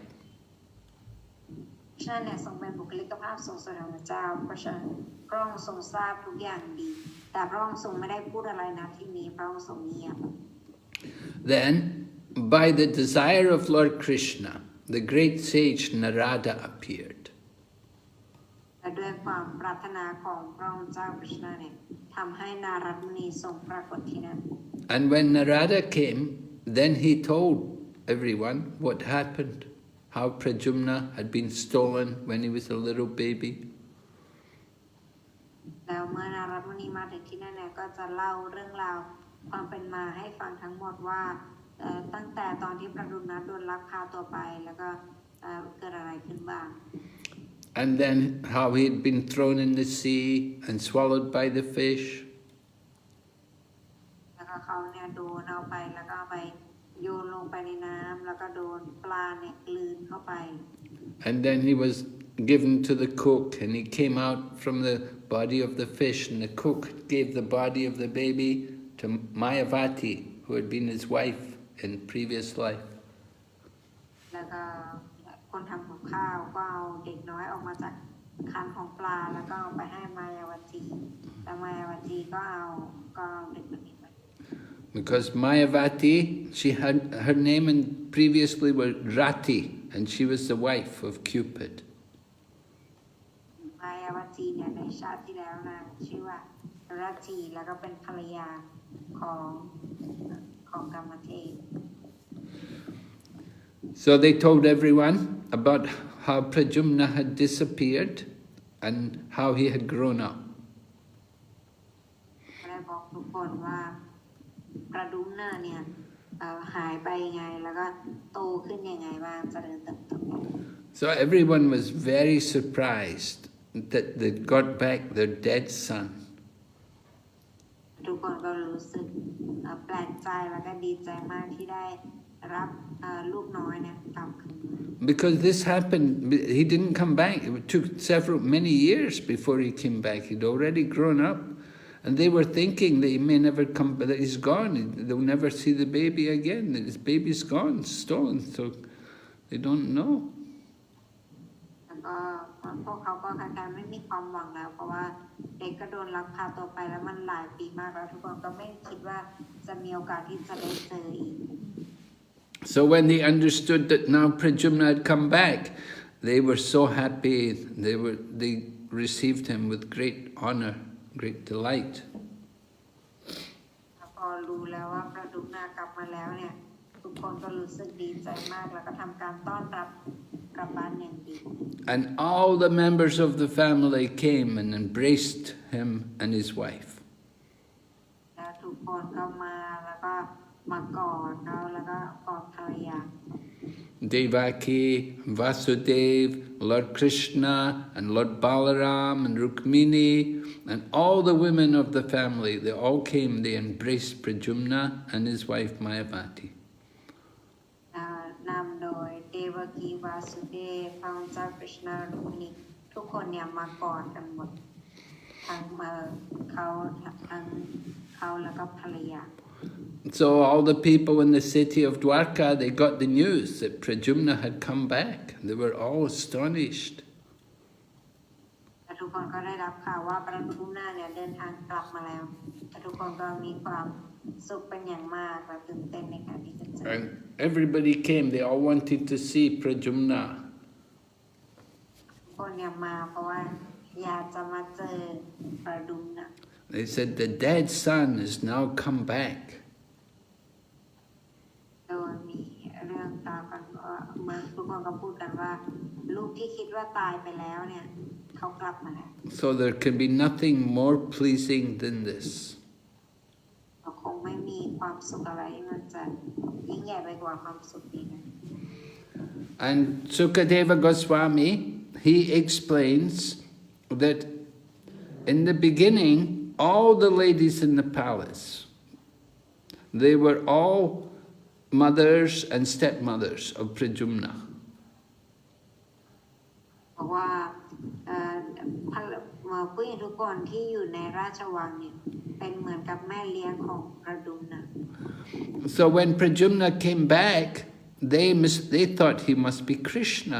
คริชนาเนี่ยทรงเป็นบุคลิกภาพทรงสถิตของเจ้าเพราะฉะนั้นพระองค์ทรงทราบทุกอย่างดีแต่พระองค์ทรงไม่ได้พูดอะไรนะที่นี้พระองค์ทรงเงียบ Then, by the desire of Lord Krishna, the great sage Narada appeared. และด้วยความปรารถนาของพระองค์เจ้าคริชนาเนี่ยทำให้นารัตมุนีทรงปรากฏที่นั่น And when Narada came, then he told everyone what happened, how Pradyumna had been stolen when he was a little baby. แล้วเมื่อนารัตมุนีมาถึงที่นั่นเนี่ยก็จะเล่าเรื่องราวความเป็นมาให้ฟังทั้งหมดว่าตั้งแต่ตอนที่ประดุมนะโดนลักพาตัวไปแล้วก็เกิดอะไรขึ้นบ้าง And then how he had been thrown in the sea and swallowed by the fish. แล้วก็เขาเนี่ยโดนเอาไปแล้วก็ไปโยนลงไปในน้ำแล้วก็โดนปลาเนี่ยกลืนเข้าไป And then he was given to the cook, and he came out from the body of the fish, and the cook gave the body of the baby to Mayavati, who had been his wife in previous life. แล้วก็คนทำกับข้าวก็เอาเด็กน้อยออกมาจากคันของปลาแล้วก็เอาไปให้มายาวตีแล้วมายาวตีก็เอาเด็กคนนี้ไป Because Mayavati, she had her name and previously was Rati, and she was the wife of Cupid. มายาวตีเนี่ยในชาติที่แล้วนางชื่อว่ารัตีแล้วก็เป็นภรรยาของกรรมเทพ So they told everyone about how Pradyumna had disappeared and how he had grown up. ได้บอกทุกคนว่าประดุมนาเนี่ยหายไปยังไงแล้วก็โตขึ้นยังไงบ้างเจริญเติบโต So everyone was very surprised that they got back their dead son. ทุกคนก็รู้สึกแปลกใจแล้วก็ดีใจมากที่ได้รับลูกน้อยเนี่ยกลับคืน Because this happened, he didn't come back. It took many years before he came back. He'd already grown up. And they were thinking that he may never come, that he's gone. They'll never see the baby again. That his baby's gone, stolen. So they don't know. แล้วก็ พวกเขาก็คล้ายๆไม่มีความหวังแล้วเพราะว่าเด็กก็โดนลักพาตัวไปแล้วมันหลายปีมากแล้วทุกคนก็ไม่คิดว่าจะมีโอกาสที่จะได้เจออีก So when they understood that now Pradyumna had come back, they were so happy. They received him with great honor, great delight. พอรู้แล้วว่าพระดุนากลับมาแล้วเนี่ยทุกคนก็รู้สึกดีใจมากแล้วก็ทำการต้อนรับกลับบ้านอย่างดี And all the members of the family came and embraced him and his wife. แล้วทุกคนก็มาแล้วก็มากอดเขาแล้วก็กอดภรรยา Devaki, Vasudev, Lord Krishna, and Lord Balaram, and Rukmiṇī, and all the women of the family, they all came, they embraced Pradyumna and his wife Mayavati. นำโดยเดวกีวาสุเดชพระเจ้าคริชนารุกมิณีทุกคนเนี่ยมากอดกันหมดทั้งเขาแล้วก็ภรรยา So all the people in the city of Dwarka, they got the news that Pradyumna had come back. They were all astonished. ทุกคนก็ได้รับข่าวว่าพระดุนเนี่ยเดินทางกลับมาแล้วทุกคนก็มีความสุขเป็นอย่างมากและตื่นเต้นในการที่จะเจอ And everybody came, they all wanted to see Pradyumna. ทุกคนเนี่ยมาเพราะว่าอยากจะมาเจอพระดุน They said, the dead son has now come back. โดยมีเรื่องราวกันเมื่อทุกคนก็พูดกันว่าลูกที่คิดว่าตายไปแล้วเนี่ยเขากลับมาแล้ว So there can be nothing more pleasing than this. คงไม่มีความสุขอะไรที่มันจะยิ่งใหญ่ไปกว่าความสุขนี้นะ And Sukadeva Goswami, he explains that in the beginning, all the ladies in the palace, they were all mothers and stepmothers of Pradyumna. เพราะว่าผู้หญิงทุกคนที่อยู่ในราชวังเนี่ยเป็นเหมือนกับแม่เลี้ยงของพระดุน So when Pradyumna came back, they thought he must be Krishna.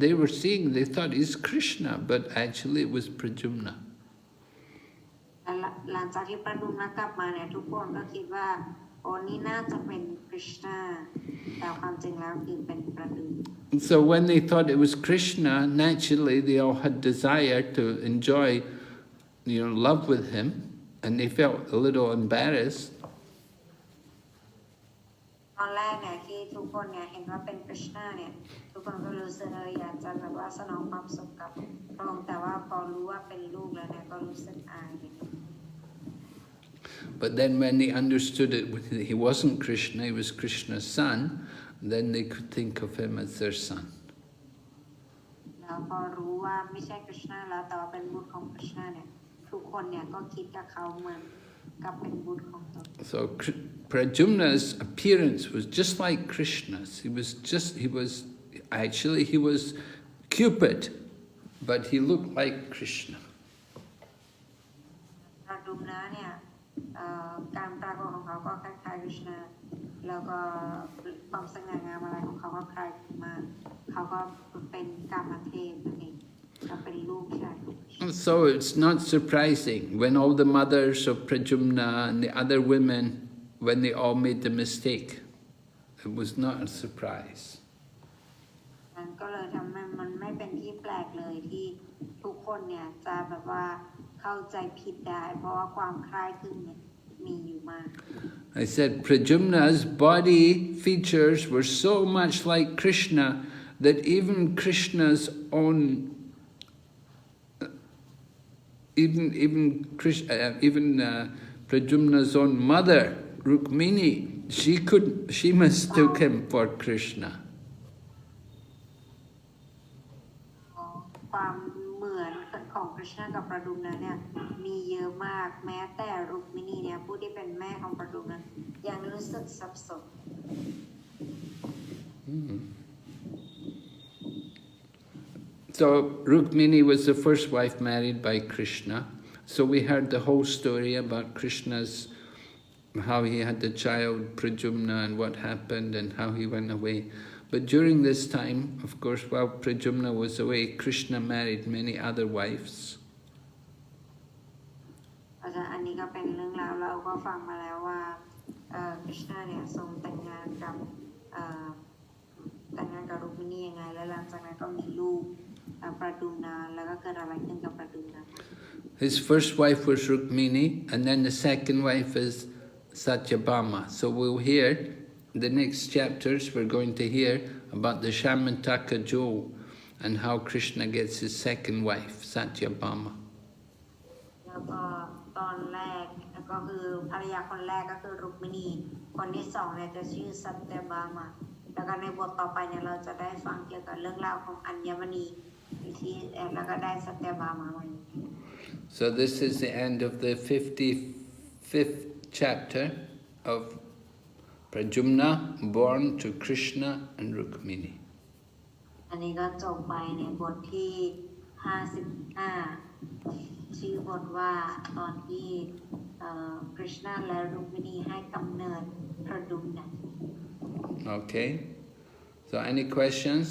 They were seeing, they thought he's Krishna, but actually it was Pradyumna. หลังจากที่พระดุนกลับมาเนี่ยทุกคนก็คิดว่าโอ้นี่น่าจะเป็นคริชนาแต่ความจริงแล้วคือเป็นพระดุน So when they thought it was Krishna, naturally they all had desire to enjoy, love with him, and they felt a little embarrassed. ตอนแรกเนี่ยที่ทุกคนเนี่ยเห็นว่าเป็นคริชนาเนี่ยทุกคนก็รู้สึกอยากจะแบบว่าสนองความสุขกับพระองค์แต่ว่าพอรู้ว่าเป็นลูกแล้วเนี่ยก็รู้สึกอาย But then when they understood it, he wasn't Krishna, he was Krishna's son, then they could think of him as their son. แล้วพอรู้ว่าไม่ใช่คริชนาแล้วแต่ว่าเป็นบุตรของคริชนาเนี่ยทุกคนเนี่ยก็คิดกับเขาเหมือนกับเป็นบุตรของตน So Pradyumna's appearance was just like Krishna's. He was Cupid, but he looked like Krishna. พระดุมนะเนี่ยการปรากฏของเขาก็คล้ายๆคริชนาแล้วก็ความสง่างามอะไรของเขาก็คล้ายมากเขาก็เป็นกามเทพนั่นเองก็เป็นลูกชาย So it's not surprising when all the mothers of Pradyumna and the other women, when they all made the mistake, it was not a surprise. มันก็เลยทำให้มันไม่เป็นที่แปลกเลยที่ทุกคนเนี่ยจะแบบว่าเข้าใจผิดได้เพราะว่าความคล้ายคลึงเนี่ยมีอยู่มาก I said Pradyumna's body features were so much like Krishna that even Krishna's own, Pradyumna's own mother, Rukmiṇī, she mistook him for Krishna. ความเหมือนของคริชนากับประดุมนะเนี่ยมีเยอะมากแม้แต่รุกมิณีเนี่ยผู้ที่เป็นแม่ของประดุมนะยังรู้สึกสับสน So Rukmiṇī was the first wife married by Krishna. So we heard the whole story about how he had the child Pradyumna and what happened and how he went away. But during this time, of course, while Pradyumna was away, Krishna married many other wives. อาจารย์อันนี้ก็เป็นเรื่องราวเราก็ฟังมาแล้วว่าคริชนาเนี่ยทรงแต่งงานกับรุกมิณียังไงแล้วหลังจากนั้นก็มีลูกPradyumnaแล้วก็เกิดอะไรขึ้นกับ Pradyumna His first wife was Rukmiṇī, and then the second wife is Satyabhama. So we'll hear, the next chapters we're going to hear about the Shamantaka jewel and how Krishna gets his second wife, Satyabhama. แล้วก็ตอนแรกก็คือภรรยาคนแรกก็คือรุกมิณีคนที่สองเนี่ยจะชื่อสัตยบามาแล้วก็ในบทต่อไปเนี่ยเราจะได้ฟังเกี่ยวกับเรื่องราวของอัญมณีที่แล้วก็ได้สัตยบามา So this is the end of the 55th chapter of Pradyumna, born to Krishna and Rukmiṇī. อันนี้ก็จบไปในบทที่55ชื่อบทว่าตอนที่Krishna และรุกมิณีให้กำเนิดพระดุมนะ Okay. So any questions?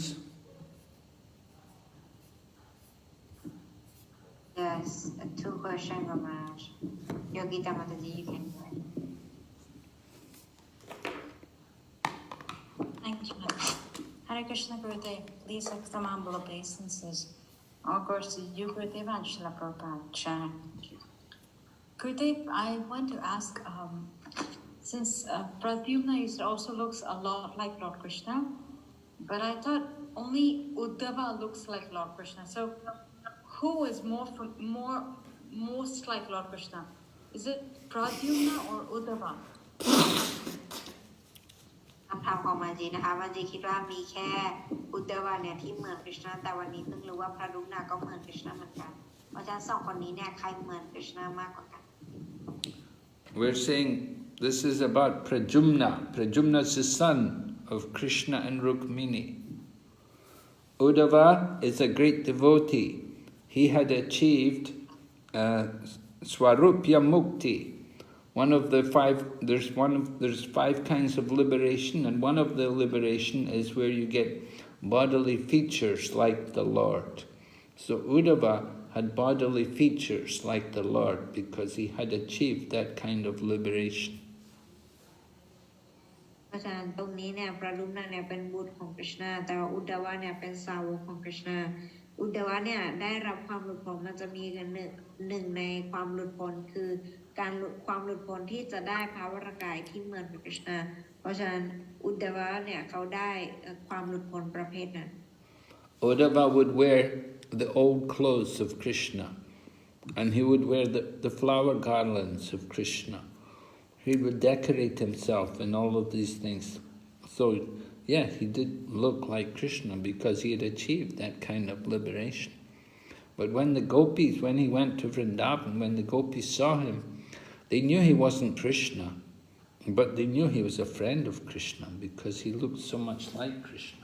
Yes, two questions, Maharaj. Yogita Mataji, you can go ahead. Thank you. Hare Krishna Gurudev, please accept some humble obeisances. All glories to you, Gurudev, and Srila Prabhupada. Gurudev, I want to ask, since Pradyumna also looks a lot like Lord Krishna, but I thought only Uddhava looks like Lord Krishna. So, who is most like Lord Krishna? Is it Pradyumna or Uddhava? คำถามของมาจีนะคะมาจีคิดว่ามีแค่อุดวาเนี่ยที่เหมือนคริชนาแต่วันนี้เพิ่งรู้ว่าพระดุมนาก็เหมือนคริชนาเหมือนกันเพราะฉะนั้นสองคนนี้เนี่ยใครเหมือนคริชนามากกว่ากัน We're saying this is about Pradyumna. Pradyumna is the son of Krishna and Rukmiṇī. Uddhava is a great devotee. He had achieved Swarupya Mukti. One of the five, there's 5 kinds of liberation, and one of the liberation is where you get bodily features like the Lord. So Uddhava had bodily features like the Lord because he had achieved that kind of liberation. เพราะฉะนั้นตรงนี้เนี่ยพระดุมนาเนี่ยเป็นบุตรของคริชนาแต่ว่าอุดวาเนี่ยเป็นสาวกของคริชนาอุดวาเนี่ยได้รับความหลุดพ้นมันจะมีกันหนึ่งในความหลุดพ้นคือการความหลุดพ้นที่จะได้ภาวรกายที่เหมือนคริชนาเพราะฉะนั้นอุดวาเนี่ยเขาได้ความหลุดพ้นประเภทนั้น Uddhava would wear the old clothes of Krishna, and he would wear the flower garlands of Krishna. He would decorate himself in all of these things. So, yeah, he did look like Krishna because he had achieved that kind of liberation. But when the gopis, when he went to Vrindavan, when the gopis saw him, they knew he wasn't Krishna, but they knew he was a friend of Krishna because he looked so much like Krishna.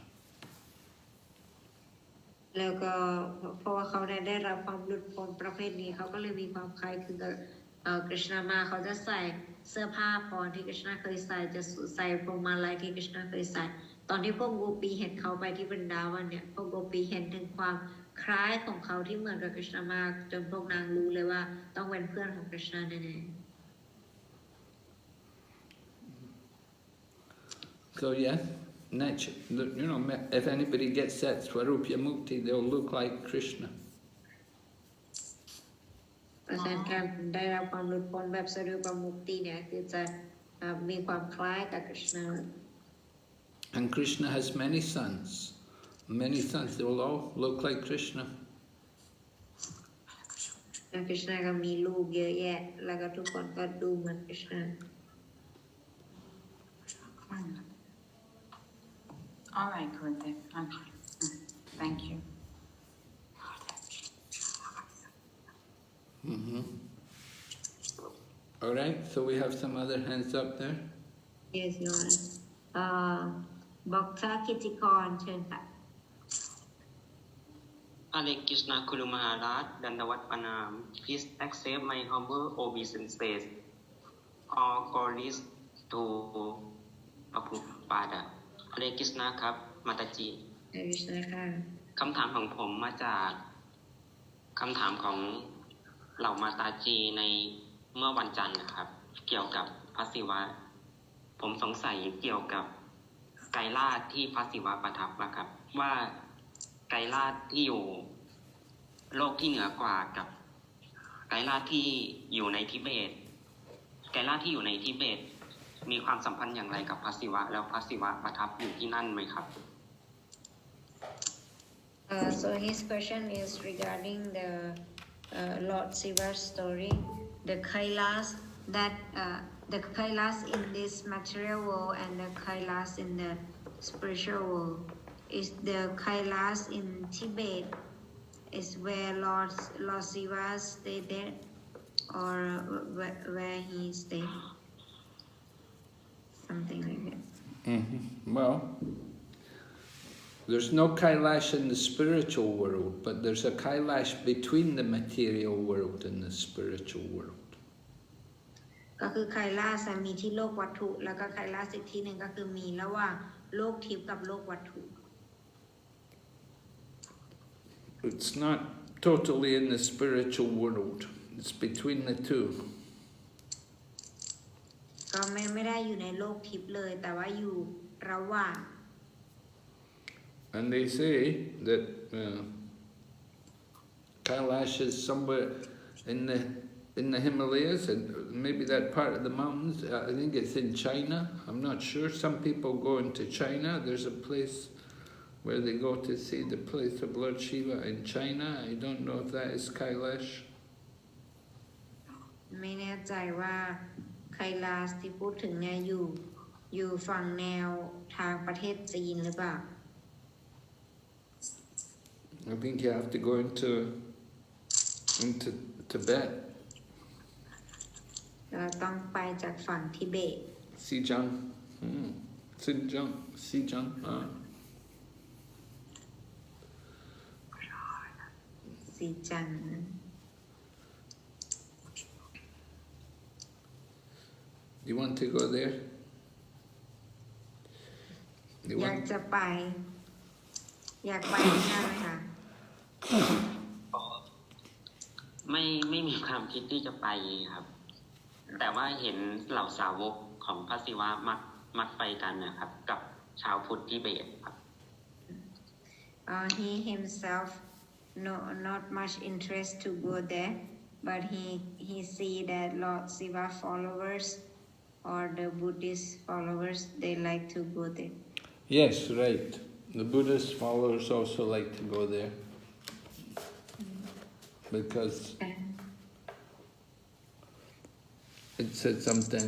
แล้วก็เพราะว่าเขาได้รับความหลุดพ้นประเภทนี้เขาก็เลยมีความคล้ายคลึงกับคริชนามาเขาจะใส่เสื้อผ้าพรที่คริชนาเคยใส่จะใส่พวงมาลัยที่คริชนาเคยใส่ตอนที่พวกโกปีเห็นเขาไปที่บรรดาวันเนี่ยพวกโกปีเห็นถึงความคล้ายของเขาที่เหมือนกับคริชนามากจนพวกนางรู้เลยว่าต้องเป็นเพื่อนของคริชนาแน่ๆ So yes, you know, if anybody gets that Swarupya Mukti, they'll look like Krishna. เพราะฉะนั้นการได้รับความหลุดพ้นแบบสรุปมุคติเนี่ยคือจะมีความคล้ายกับคริชนา And Krishna has many sons. Many sons, they will all look like Krishna. แล้วคริชนาก็มีลูกเยอะแยะแล้วก็ทุกคนก็ดูเหมือนคริชนา All right, Gurudev. Okay. Thank you. All right, so we have some other hands up there. Yes, Your Honor. บอกท่ากิติกรเชิญค่ะ Hare Krishna Guru Maharaj, Dandavat Pranam. Please accept my humble obeisances. All glories to Prabhupada. Hare Krishna ครับ มาตาจี Krishna ค่ะ คำถามของผมมาจากคำถามของเหล่ามาตาจีในเมื่อวันจันทร์นะครับ เกี่ยวกับพระศิวะผมสงสัยเกี่ยวกับไกรลาศที่พระศิวะประทับนะครับ ว่าไกรลาศที่อยู่โลกที่เหนือกว่ากับไกรลาศที่อยู่ในทิเบตไกรลาศที่อยู่ในทิเบตมีความสัมพันธ์อย่างไรกับพระศิวะแล้วพระศิวะประทับอยู่ที่นั่นไหมครับ So his question is regarding the Lord Shiva's story, the Kailas the Kailas in this material world and the Kailas in the spiritual world. Is the Kailas in Tibet is where Lord Shiva stayed there, or where he stayed? Something like that. Well, there's no Kailash in the spiritual world, but there's a Kailash between the material world and the spiritual world. ก็คือไคลาสมีที่โลกวัตถุแล้วก็ไคลาสอีกที่หนึ่งก็คือมีระหว่างโลกทิพย์กับโลกวัตถุ It's not totally in the spiritual world. It's between the two. ก็ไม่ได้อยู่ในโลกทิพย์เลยแต่ว่าอยู่ระหว่าง And they say that Kailash is somewhere in the Himalayas, and maybe that part of the mountains. I think it's in China. I'm not sure. Some people go into China. There's a place where they go to see the place of Lord Shiva in China. I don't know if that is Kailash. ไม่แน่ใจว่าไคลาสที่พูดถึงเนี่ยอยู่ฝั่งแนวทางประเทศจีนหรือเปล่า I think you have to go into Tibet. เราต้องไปจากฝั่งทิเบต Xinjiang. Xinjiang. Xinjiang. สีจันทร์ You want to go there? อยากจะไปที่นั่นไหมคะ ไม่มีความคิดที่จะไปครับ แต่ว่าเห็นเหล่าสาวกของพระศิวะมักไปกันนะครับ กับชาวพุทธทิเบตครับ He himself not much interest to go there, but he see that Lord Shiva followers or the Buddhist followers they like to go there. Yes, right. The Buddhist followers also like to go there because it said something.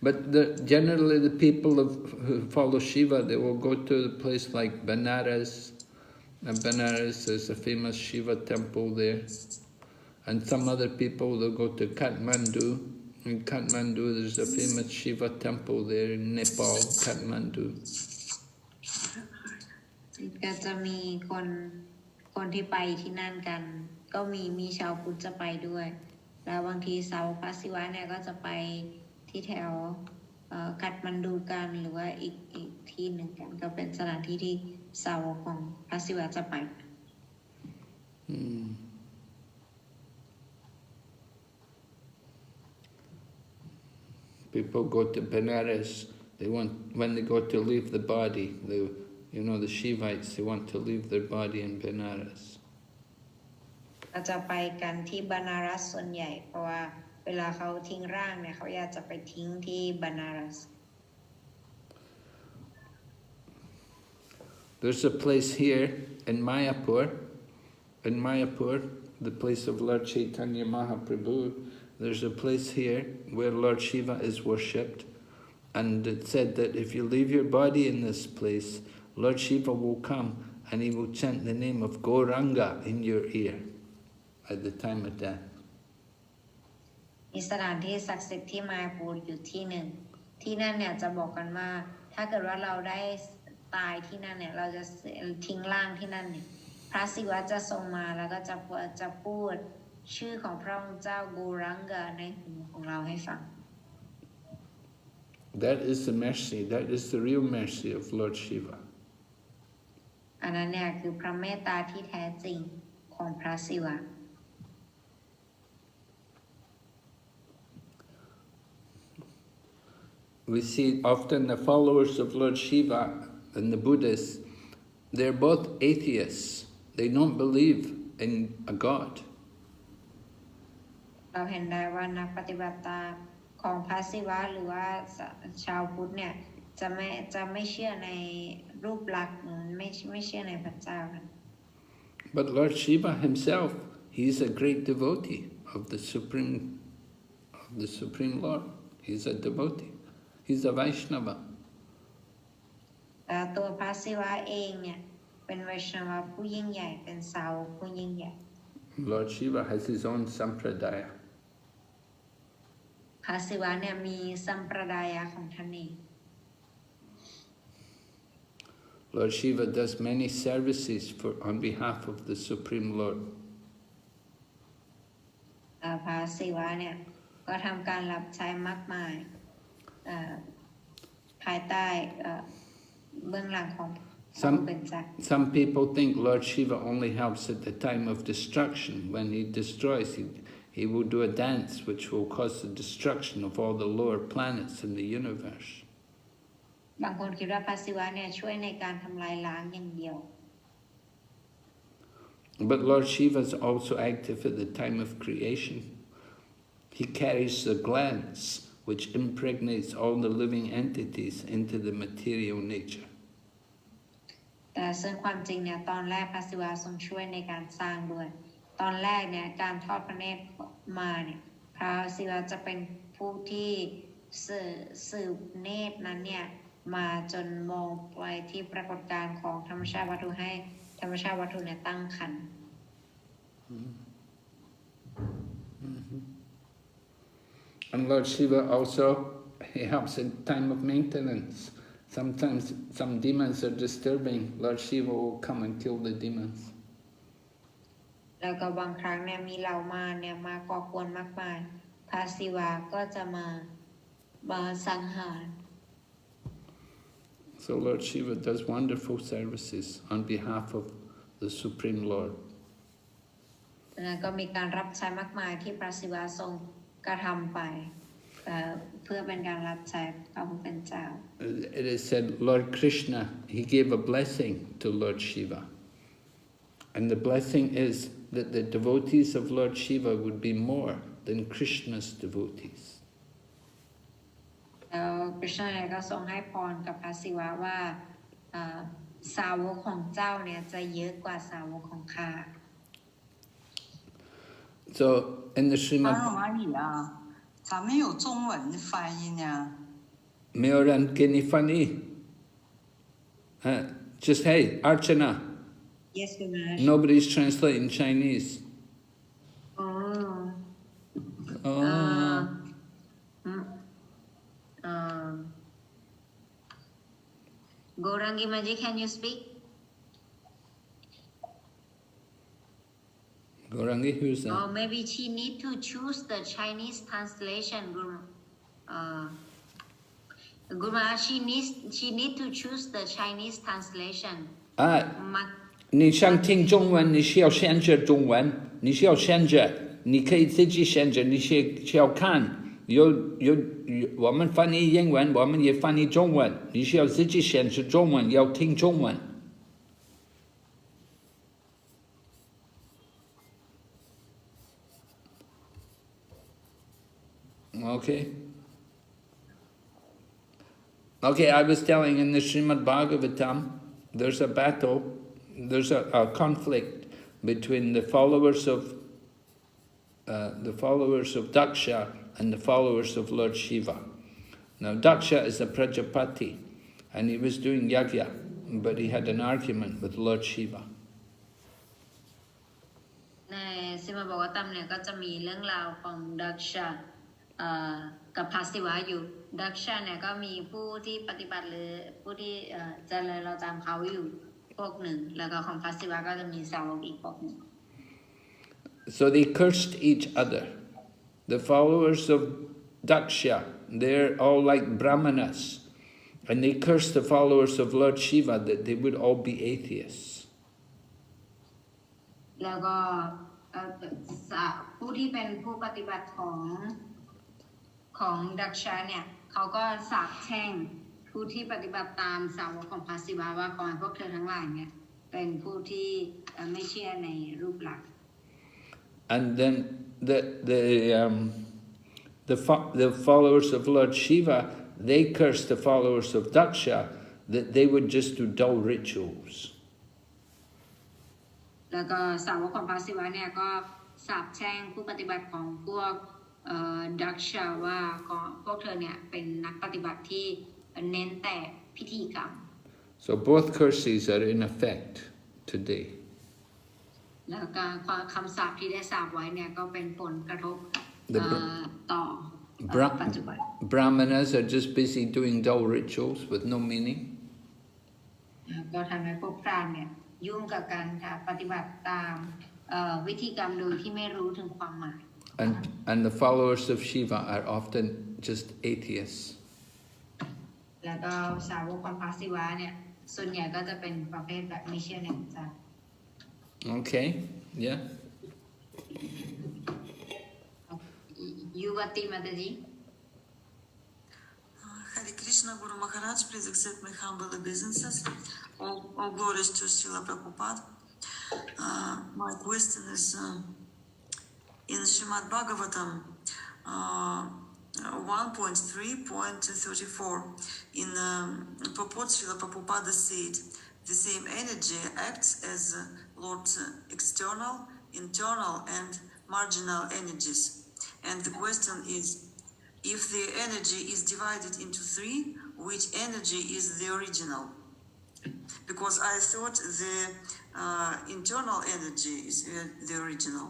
But generally the people who follow Shiva, they will go to a place like Benares. And Benares, there's a famous Shiva temple there. And some other people, they'll go to Kathmandu. In Kathmandu, there's a famous Shiva temple there in Nepal, Kathmandu. ก็จะมีคนที่ไปที่นั่นกันก็มีชาวพุทธจะไปด้วยแล้วบางทีสาวพระศิวะเนี่ยก็จะไปที่แถวกัดมันดูกันหรือว่าอีกที่หนึ่งกันก็เป็นสถานที่ที่สาวของพระศิวะจะไป People go to Benares, when they go to leave the body, the Shivites, they want to leave their body in Benares. เราจะไปกันที่บานารัสส่วนใหญ่เพราะว่าเวลาเขาทิ้งร่างเนี่ยเขาอยากจะไปทิ้งที่บานารัส There's a place here in Mayapur, the place of Lord Chaitanya Mahaprabhu. There's a place here where Lord Shiva is worshipped, and it said that if you leave your body in this place, Lord Shiva will come and he will chant the name of Gauranga in your ear at the time of death. มีสถานที่ศักดิ์สิทธิ์ที่มาปูอยู่ที่หนึ่งที่นั่นเนี่ยจะบอกกันว่าถ้าเกิดว่าเราได้ตายที่นั่นเนี่ยเราจะทิ้งร่างที่นั่นเนี่ยพระศิวะจะทรงมาแล้วก็จะพูดชื่อของพระองค์เจ้าโกรังกาในหูของเราให้ฟัง That is the mercy, that is the real mercy of Lord Shiva. อันนั้นเนี่ยคือพระเมตตาที่แท้จริงของพระศิวะ We see often the followers of Lord Shiva and the Buddhists, they're both atheists. They don't believe in a God. เราเห็นได้ว่านักปฏิบัติตามของพระศิวะหรือว่าชาวพุทธเนี่ยจะไม่เชื่อในรูปลักษณ์ไม่เชื่อในพระเจ้ากัน But Lord Shiva himself, he's a great devotee of the Supreme Lord. He's a devotee. He's a Vaishnava. แต่ตัวพระศิวะเองเนี่ยเป็นไวชนวผู้ยิ่งใหญ่เป็นสาวกผู้ยิ่งใหญ่ Lord Shiva has his own sampradaya. พระศิวะเนี่ยมีสัมปรายะของท่านเอง Lord Shiva does many services on behalf of the Supreme Lord. พระศิวะเนี่ยก็ทำการรับใช้มากมายภายใต้เบื้องหลังของพระผู้เป็นเจ้า Some people think Lord Shiva only helps at the time of destruction. When he destroys, he will do a dance which will cause the destruction of all the lower planets in the universe. บางคนคิดว่าพระศิวะเนี่ยช่วยในการทำลายล้างอย่างเดียว But Lord Shiva is also active at the time of creation. He carries the glance which impregnates all the living entities into the material nature. แต่ซึ่งความจริงเนี่ยตอนแรกพระศิวะทรงช่วยในการสร้างด้วยตอนแรกเนี่ยการทอดพระเนตรมาเนี่ยพระศิวะจะเป็นผู้ที่สืบเนตรนั้นเนี่ยมาจนมองไปที่ปรากฏการณ์ของธรรมชาติวัตถุให้ธรรมชาติวัตถุเนี่ยตั้งครรภ์ And Lord Shiva also, he helps in time of maintenance. Sometimes some demons are disturbing. Lord Shiva will come and kill the demons. แล้วก็บางครั้งเนี่ยมีเหล่ามารเนี่ยมาก่อกวนมากมายพระศิวะก็จะมาสังหาร So Lord Shiva does wonderful services on behalf of the Supreme Lord. แล้วก็มีการรับใช้มากมายที่พระศิวะทรงกระทำไปเพื่อเป็นการรับใช้พระผู้เป็นเจ้า It is said Lord Krishna, he gave a blessing to Lord Shiva. And the blessing is that the devotees of Lord Shiva would be more than Krishna's devotees. แล้วคริชนาก็ทรงให้พรกับพระศิวะว่าสาวกของเจ้าเนี่ยจะเยอะกว่าสาวกของข้า So in the Srimad... 咱们有中文翻译呢。没有人给你翻译。Just hey, Archana. Yes, Maharaj. Nobody's translating Chinese. Oh. Oh. Gaurangi Maji, can you speak? Gaurangi, who's that? Or maybe she need to choose the Chinese translation, Guru. Guru Maharaj, she need to choose the Chinese translation. 你想听中文，你需要选择中文，你需要选择，你可以自己选择，你需要看。我们翻译英文，我们也翻译中文，你需要自己选择中文，要听中文。Okay, I was telling in the Srimad Bhagavatam, there's a battle, there's a conflict between the followers of Daksha and the followers of Lord Shiva. Now Daksha is a Prajapati, and he was doing yajna, but he had an argument with Lord Shiva. ในสิมาบอกว่าตามเนี่ยก็จะมีเรื่องราวของดักชากับพระศิวะอยู่ดักชาเนี่ยก็มีผู้ที่ปฏิบัติหรือผู้ที่เจริญเราตามเขาอยู่พวกหนึ่งแล้วก็ของพระศิวะก็จะมีสาวกอีกพวกหนึ่ง So they cursed each other. The followers of Daksha, they're all like brahmanas, And they cursed the followers of Lord Shiva that they would all be atheists. แล้วก็ผู้ที่เป็นผู้ปฏิบัติของดักชาเนี่ยเขาก็สาปแช่งผู้ที่ปฏิบัติตามสาวกของพระศิวะว่าขอให้พวกเธอทั้งหลายเนี่ยเป็นผู้ที่ไม่เชื่อในรูปลักษณ์ And then the followers of Lord Shiva, they cursed the followers of Daksha that they would just do dull rituals. แล้วก็สาวกของพระศิวะเนี่ยก็สาปแช่งผู้ปฏิบัติของพวกดักชาว่าพวกเธอเนี่ยเป็นนักปฏิบัติที่เน้นแต่พิธีกรรม So both curses are in effect today. แล้วก็คำสาปที่ได้สาปไว้เนี่ยก็เป็นผลกระทบต่อปัจจุบัน Brahmanas are just busy doing dull rituals with no meaning. ก็ทำให้พวกพราหมณ์เนี่ยยุ่งกับการปฏิบัติตามวิธีกรรมโดยที่ไม่รู้ถึงความหมาย And the followers of Shiva are often just atheists. แล้วก็สาวกของพระศิวะเนี่ยส่วนใหญ่ก็จะเป็นประเภทแบบไม่เชื่อในพระเจ้า Okay, yeah. Yuvati Mataji. Hare Krishna, Guru Maharaj, please accept my humble obeisances. All glories to Srila Prabhupada. My question is, in Srimad Bhagavatam 1.3.34, in purport, Srila Prabhupada said, the same energy acts as Lord's external, internal, and marginal energies. And the question is, if the energy is divided into three, which energy is the original? Because I thought the internal energy is the original.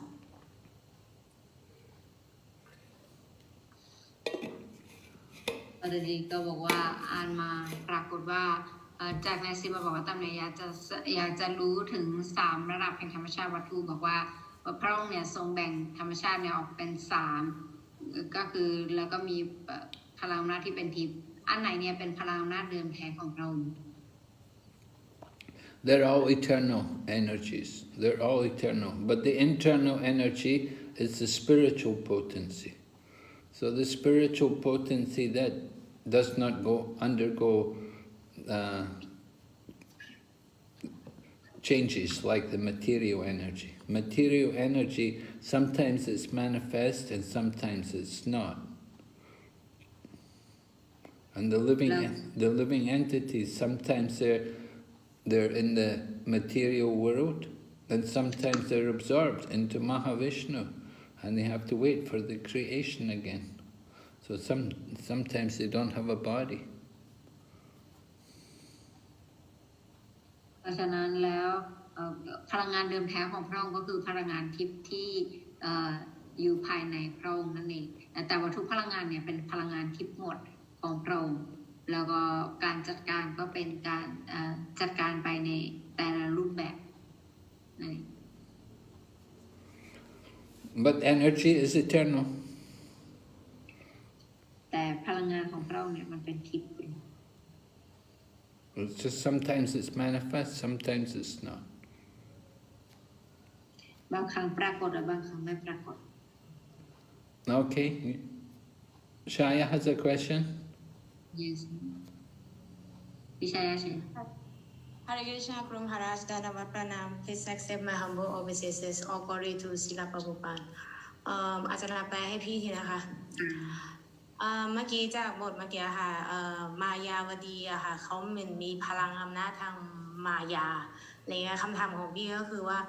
อาจารย์ก็บอกว่าอ่านมาปรากฏว่าจากในซีบบอกว่าตำเนี่ยอยากจะรู้ถึง3ระดับแห่งธรรมชาติวัตถุบอกว่าพระองค์เนี่ยทรงแบ่งธรรมชาติเนี่ยออกเป็น3ก็คือแล้วก็มีพลังอำนาจที่เป็นทิพย์อันไหนเนี่ยเป็นพลังอำนาจเดิมแท้ของพระองค์ They're all eternal energies. They're all eternal. But the internal energy is the spiritual potency. So the spiritual potency that does not undergo changes like the material energy. Material energy, sometimes it's manifest and sometimes it's not. And the living entities, sometimes they're in the material world, and sometimes they're absorbed into Mahavishnu, and they have to wait for the creation again. So sometimes they don't have a body. เพราะฉะนั้นแล้วพลังงานเดิมแท้ของพระองค์ก็คือพลังงานทิพย์ที่อยู่ภายในพระองค์นั่นเองแต่วัตถุพลังงานเนี่ยเป็นพลังงานทิพย์หมดของพระองค์แล้วก็การจัดการก็เป็นการจัดการไปในแต่ละรูปแบบนั่นเอง But energy is eternal. แต่พลังงานของพระองค์เนี่ยมันเป็นทิพย์ It's just sometimes it's manifest, sometimes it's not. บางครั้งปรากฏและบางครั้งไม่ปรากฏ Okay. Shaya has a question? Yes. วิชัยเชิญ Hare Krishna, Guru Maharaj, Dhanavad Pranam. Please accept my humble obeisances. All glory to Srila Prabhupada. อาจารย์แปลให้พี่ทีนะคะเมื่อกี้จากบทเมื่อกี้ค่ะมายาวดีอะค่ะเขาเหมือนมีพลังอำนาจทางมายาอะไรเงี้ยคำถามของพี่ก็คือว่า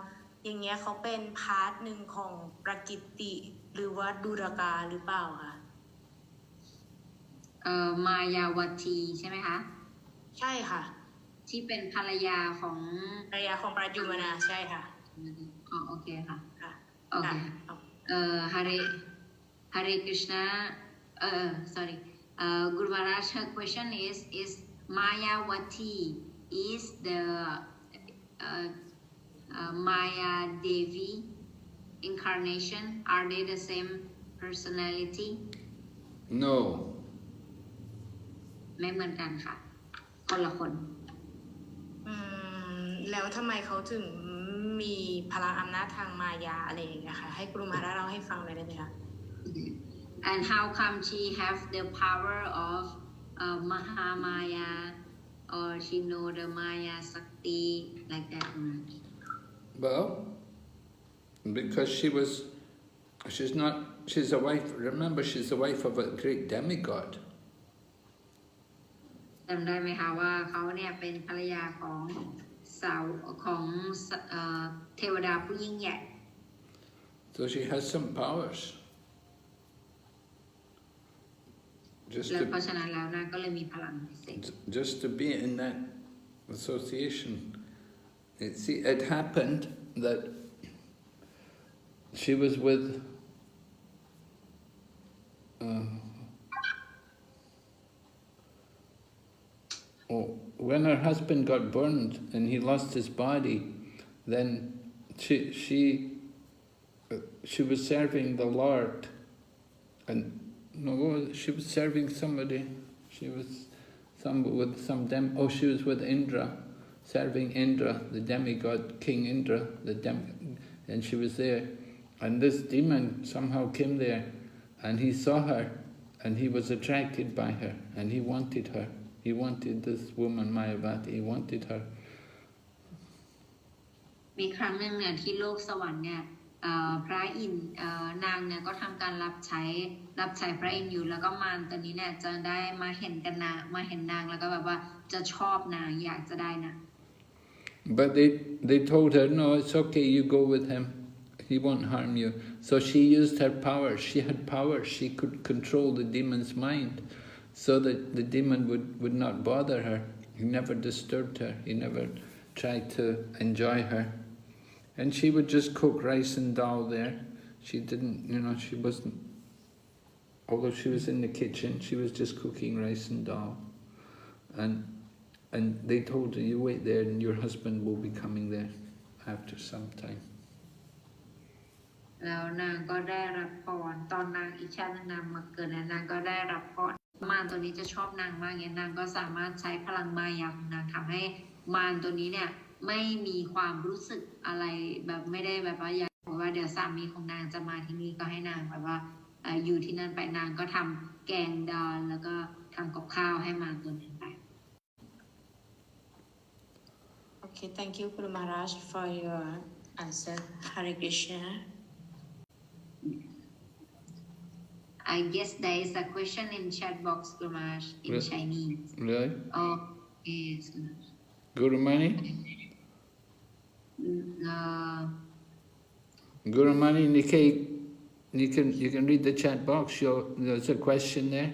อย่างเงี้ยเขาเป็นพาร์ทหนึ่งของประกิตติหรือว่าดุรกาหรือเปล่าคะมายาวตีใช่ไหมคะใช่ค่ะที่เป็นภรรยาของปรายุมนาใช่ค่ะอ๋อโอเคค่ะค่ะโอเคHare Krishna sorry Guru Maharaj her question is Mayawati is the Maya Devi incarnation are they the same personality No. ไม่เหมือนกันค่ะ คนละคน แล้วทำไมเขาถึงมีพลังอำนาจทางมายาอะไรอย่างเงี้ยค่ะให้กรุมาราเล่าให้ฟังหน่อยได้ไหมคะ and how come she have the power of Mahamaya or she know the Maya Sakti like that much Well, because she's a wife, remember she's the wife of a great demigod. จำได้ไหมคะว่าเขาเนี่ยเป็นภรรยาของสาวของเทวดาผู้ยิ่งใหญ่ So she has some powers. และเพราะฉะนั้นแล้วนางก็เลยมีพลังพิเศษ Just to be in that association. It happened that she was with when her husband got burned and he lost his body, then she was serving the Lord, and she was serving somebody. She was she was with Indra, serving Indra, the demigod, King Indra, and she was there. And this demon somehow came there, and he saw her, and he was attracted by her, and he wanted her. He wanted this woman, Mayavati, he wanted her. มีครั้งหนึ่งเนี่ยที่โลกสวรรค์เนี่ยพระอินทร์นางเนี่ยก็ทำการรับใช้พระอินทร์อยู่แล้วก็มารตัวนี้เนี่ยจะได้มาเห็นนางแล้วก็แบบว่าจะชอบนางอยากจะได้นาง But they told her, no, it's okay, you go with him. He won't harm you. So she used her power. She had power. She could control the demon's mind so that the demon would not bother her. He never disturbed her. He never tried to enjoy her. And she would just cook rice and dal there. She didn't, she wasn't, although she was in the kitchen, she was just cooking rice and dal. And they told her, you wait there and your husband will be coming there after some time. แล้วนางก็ได้รับพรตอนนางอีกชาตินางมาเกิดแล้วนางก็ได้รับพรมารตัวนี้จะชอบนางมากเนี่ยนางก็สามารถใช้พลังมายาของนางทำให้มารตัวนี้เนี่ยไม่มีความรู้สึกอะไรแบบไม่ได้แบบว่าอยากว่าเดี๋ยวสามีของนางจะมาที่นี่ก็ให้นางแบบว่าอยู่ที่นั่นไปนางก็ทำแกงดองแล้วก็ทำกับข้าวให้มารตัวนั้นไป Okay, thank you, Guru Maharaj, for your answer. Hare Krishna. I guess there is a question in chat box, Guru Maharaj, in Chinese. Really? Oh, yes. Guru Mani? Guru Mani, you can read the chat box. There's a question there.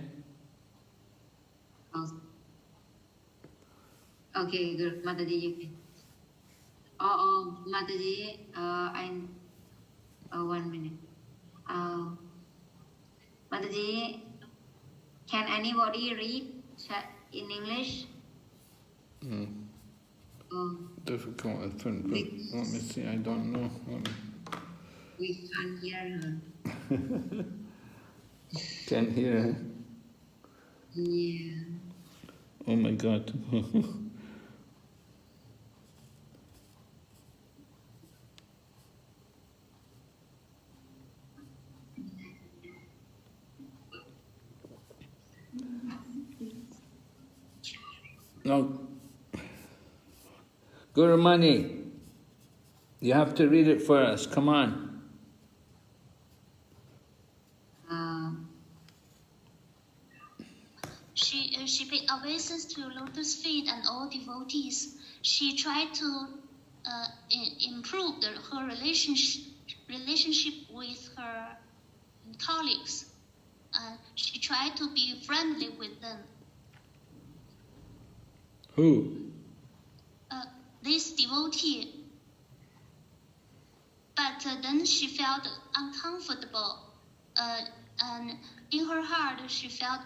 Okay, good. Mataji, you can. Mataji, 1 minute. Mataji, can anybody read chat in English? Difficult, I think. Let me see, I don't know. We can't hear her. Can't hear her? Yeah. Oh my God. No. Guru Mani, you have to read it for us. Come on. She paid obeisance to lotus feet and all devotees. She tried to improve her relationship with her colleagues. She tried to be friendly with them. Who? This devotee. But then she felt uncomfortable. And in her heart, she felt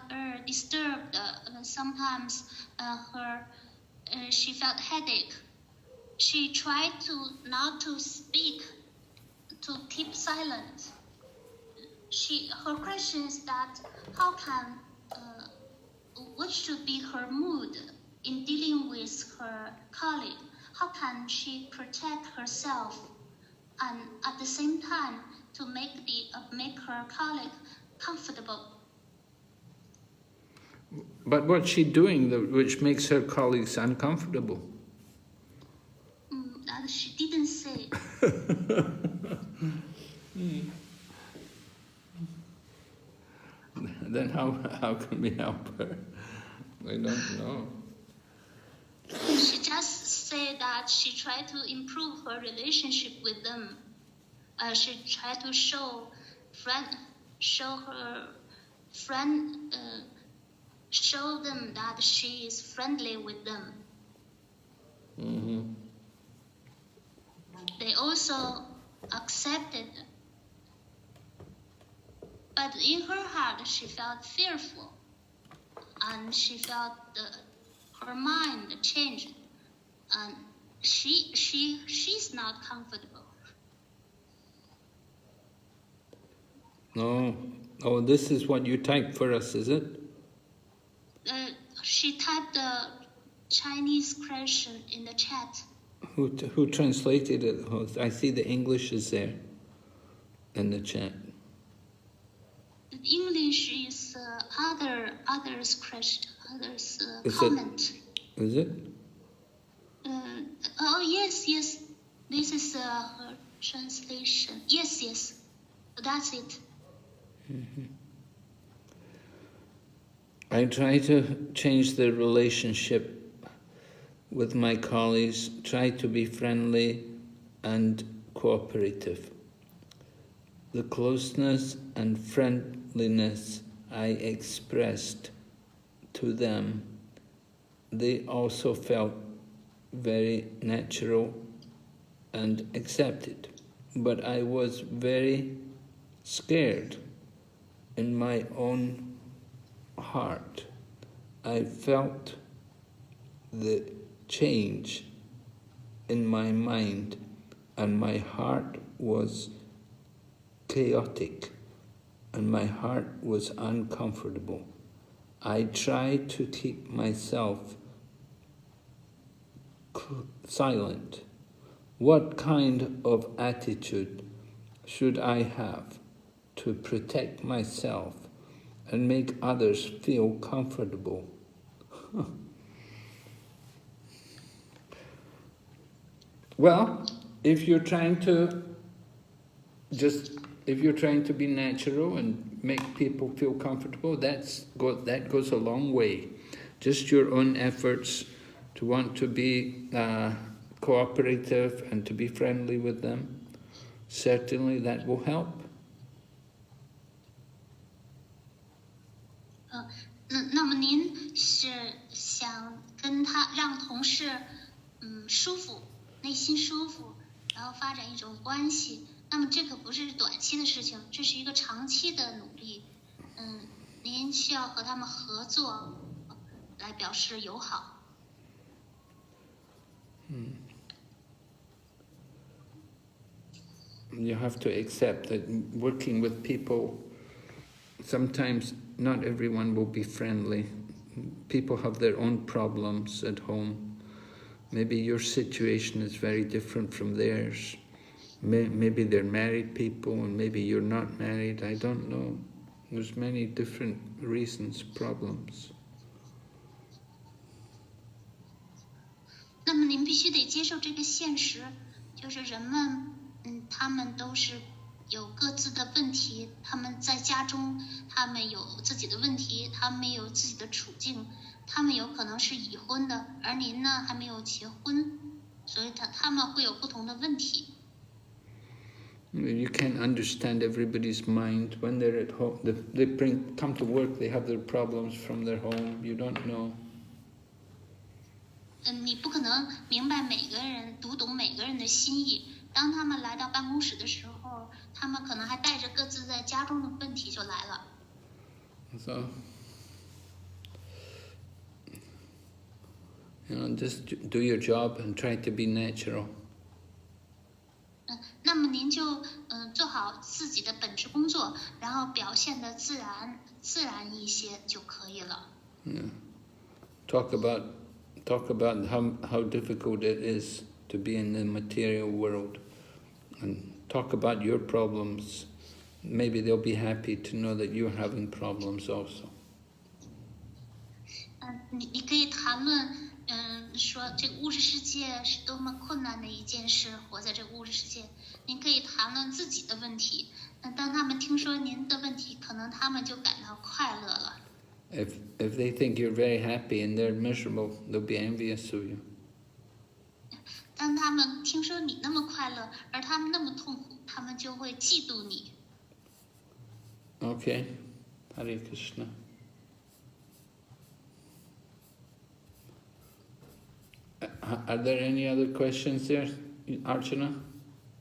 disturbed. Sometimes she felt headache. She tried not to speak, to keep silent. Her question is that how can, what should be her mood in dealing with her colleague, how can she protect herself and at the same time to make her colleague comfortable? But what's she doing which makes her colleagues uncomfortable? That she didn't say. Then how can we help her? I don't know. She just said that she tried to improve her relationship with them. She tried to show them that she is friendly with them. Mm-hmm. They also accepted. But in her heart, she felt fearful, and she felt her mind changed, and she's not comfortable. No. Oh, this is what you typed for us, is it? She typed the Chinese question in the chat. Who translated it? Oh, I see the English is there in the chat. The English is others question, others comment. Is it? Oh yes. This is her translation. Yes. That's it. Mm-hmm. I try to change the relationship with my colleagues, try to be friendly and cooperative. The closeness and friendliness I expressed to them, they also felt very natural and accepted. But I was very scared in my own heart. I felt the change in my mind, and my heart was chaotic, and my heart was uncomfortable. I tried to keep myself silent. What kind of attitude should I have to protect myself and make others feel comfortable? Well, if you're trying to be natural and make people feel comfortable, that goes a long way. Just your own efforts to want to be cooperative and to be friendly with them, certainly that will help. 那么您是想跟他让同事舒服，内心舒服，然后发展一种关系。那么这可不是短期的事情，这是一个长期的努力。您需要和他们合作，来表示友好。You have to accept that working with people, sometimes not everyone will be friendly. People have their own problems at home. Maybe your situation is very different from theirs. Maybe they're married people and maybe you're not married. I don't know. There's many different reasons, problems. 那么您必须得接受这个现实，就是人们，他们都是有各自的问题，他们在家中，他们有自己的问题，他们有自己的处境，他们有可能是已婚的，而您呢还没有结婚，所以他们会有不同的问题。You can't understand everybody's mind when they're at home. They come to work, they have their problems from their home. You don't know. 你不可能明白每个人，读懂每个人的心意。当他们来到办公室的时候，他们可能还带着各自在家中的问题就来了。So, just do your job and try to be natural. 那么您就做好自己的本职工作，然后表现得自然一些就可以了。Talk about talk about how difficult it is to be in the material world, and talk about your problems. Maybe they'll be happy to know that you're having problems also. 你可以谈论，说这个物质世界是多么困难的一件事，活在这个物质世界。您可以谈论自己的问题，当他们听说您的问题，可能他们就感到快乐了。If they think you're very happy and they're miserable, they'll be envious of you. 当他们听说你那么快乐，而他们那么痛苦，他们就会嫉妒你。Okay, Hare Krishna. Are there any other questions there, Archana?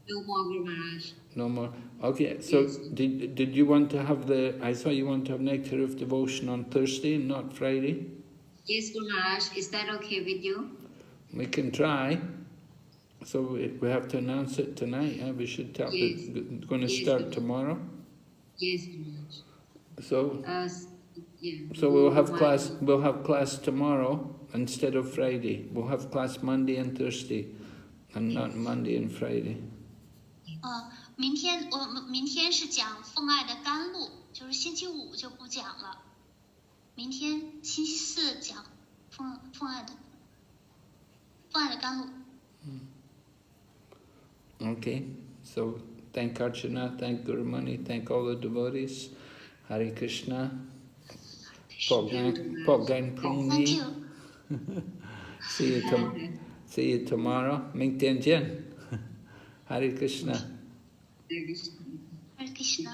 No more, Guru Maharaj. No more. Okay, so Yes. did you want to have I thought you want to have Nectar of Devotion on Thursday and not Friday? Yes, Guru Maharaj. Is that okay with you? We can try. So we have to announce it tonight. We should tell Yes. it's going to Yes, start Guru. tomorrow. Yes, Guru Maharaj. So Yeah. so we'll have class tomorrow instead of Friday. We'll have class Monday and Thursday, and not Monday and Friday. 明天是讲奉爱的甘露，就是星期五就不讲了。明天星期四讲奉爱的甘露。Okay, so thank Archana, thank Guru Mani, thank all the devotees. Hare Krishna. Poggan Thank Prungni. you. See you tomorrow. Ming Tian Jian. Hare Krishna. Hare Krishna. Hare Krishna.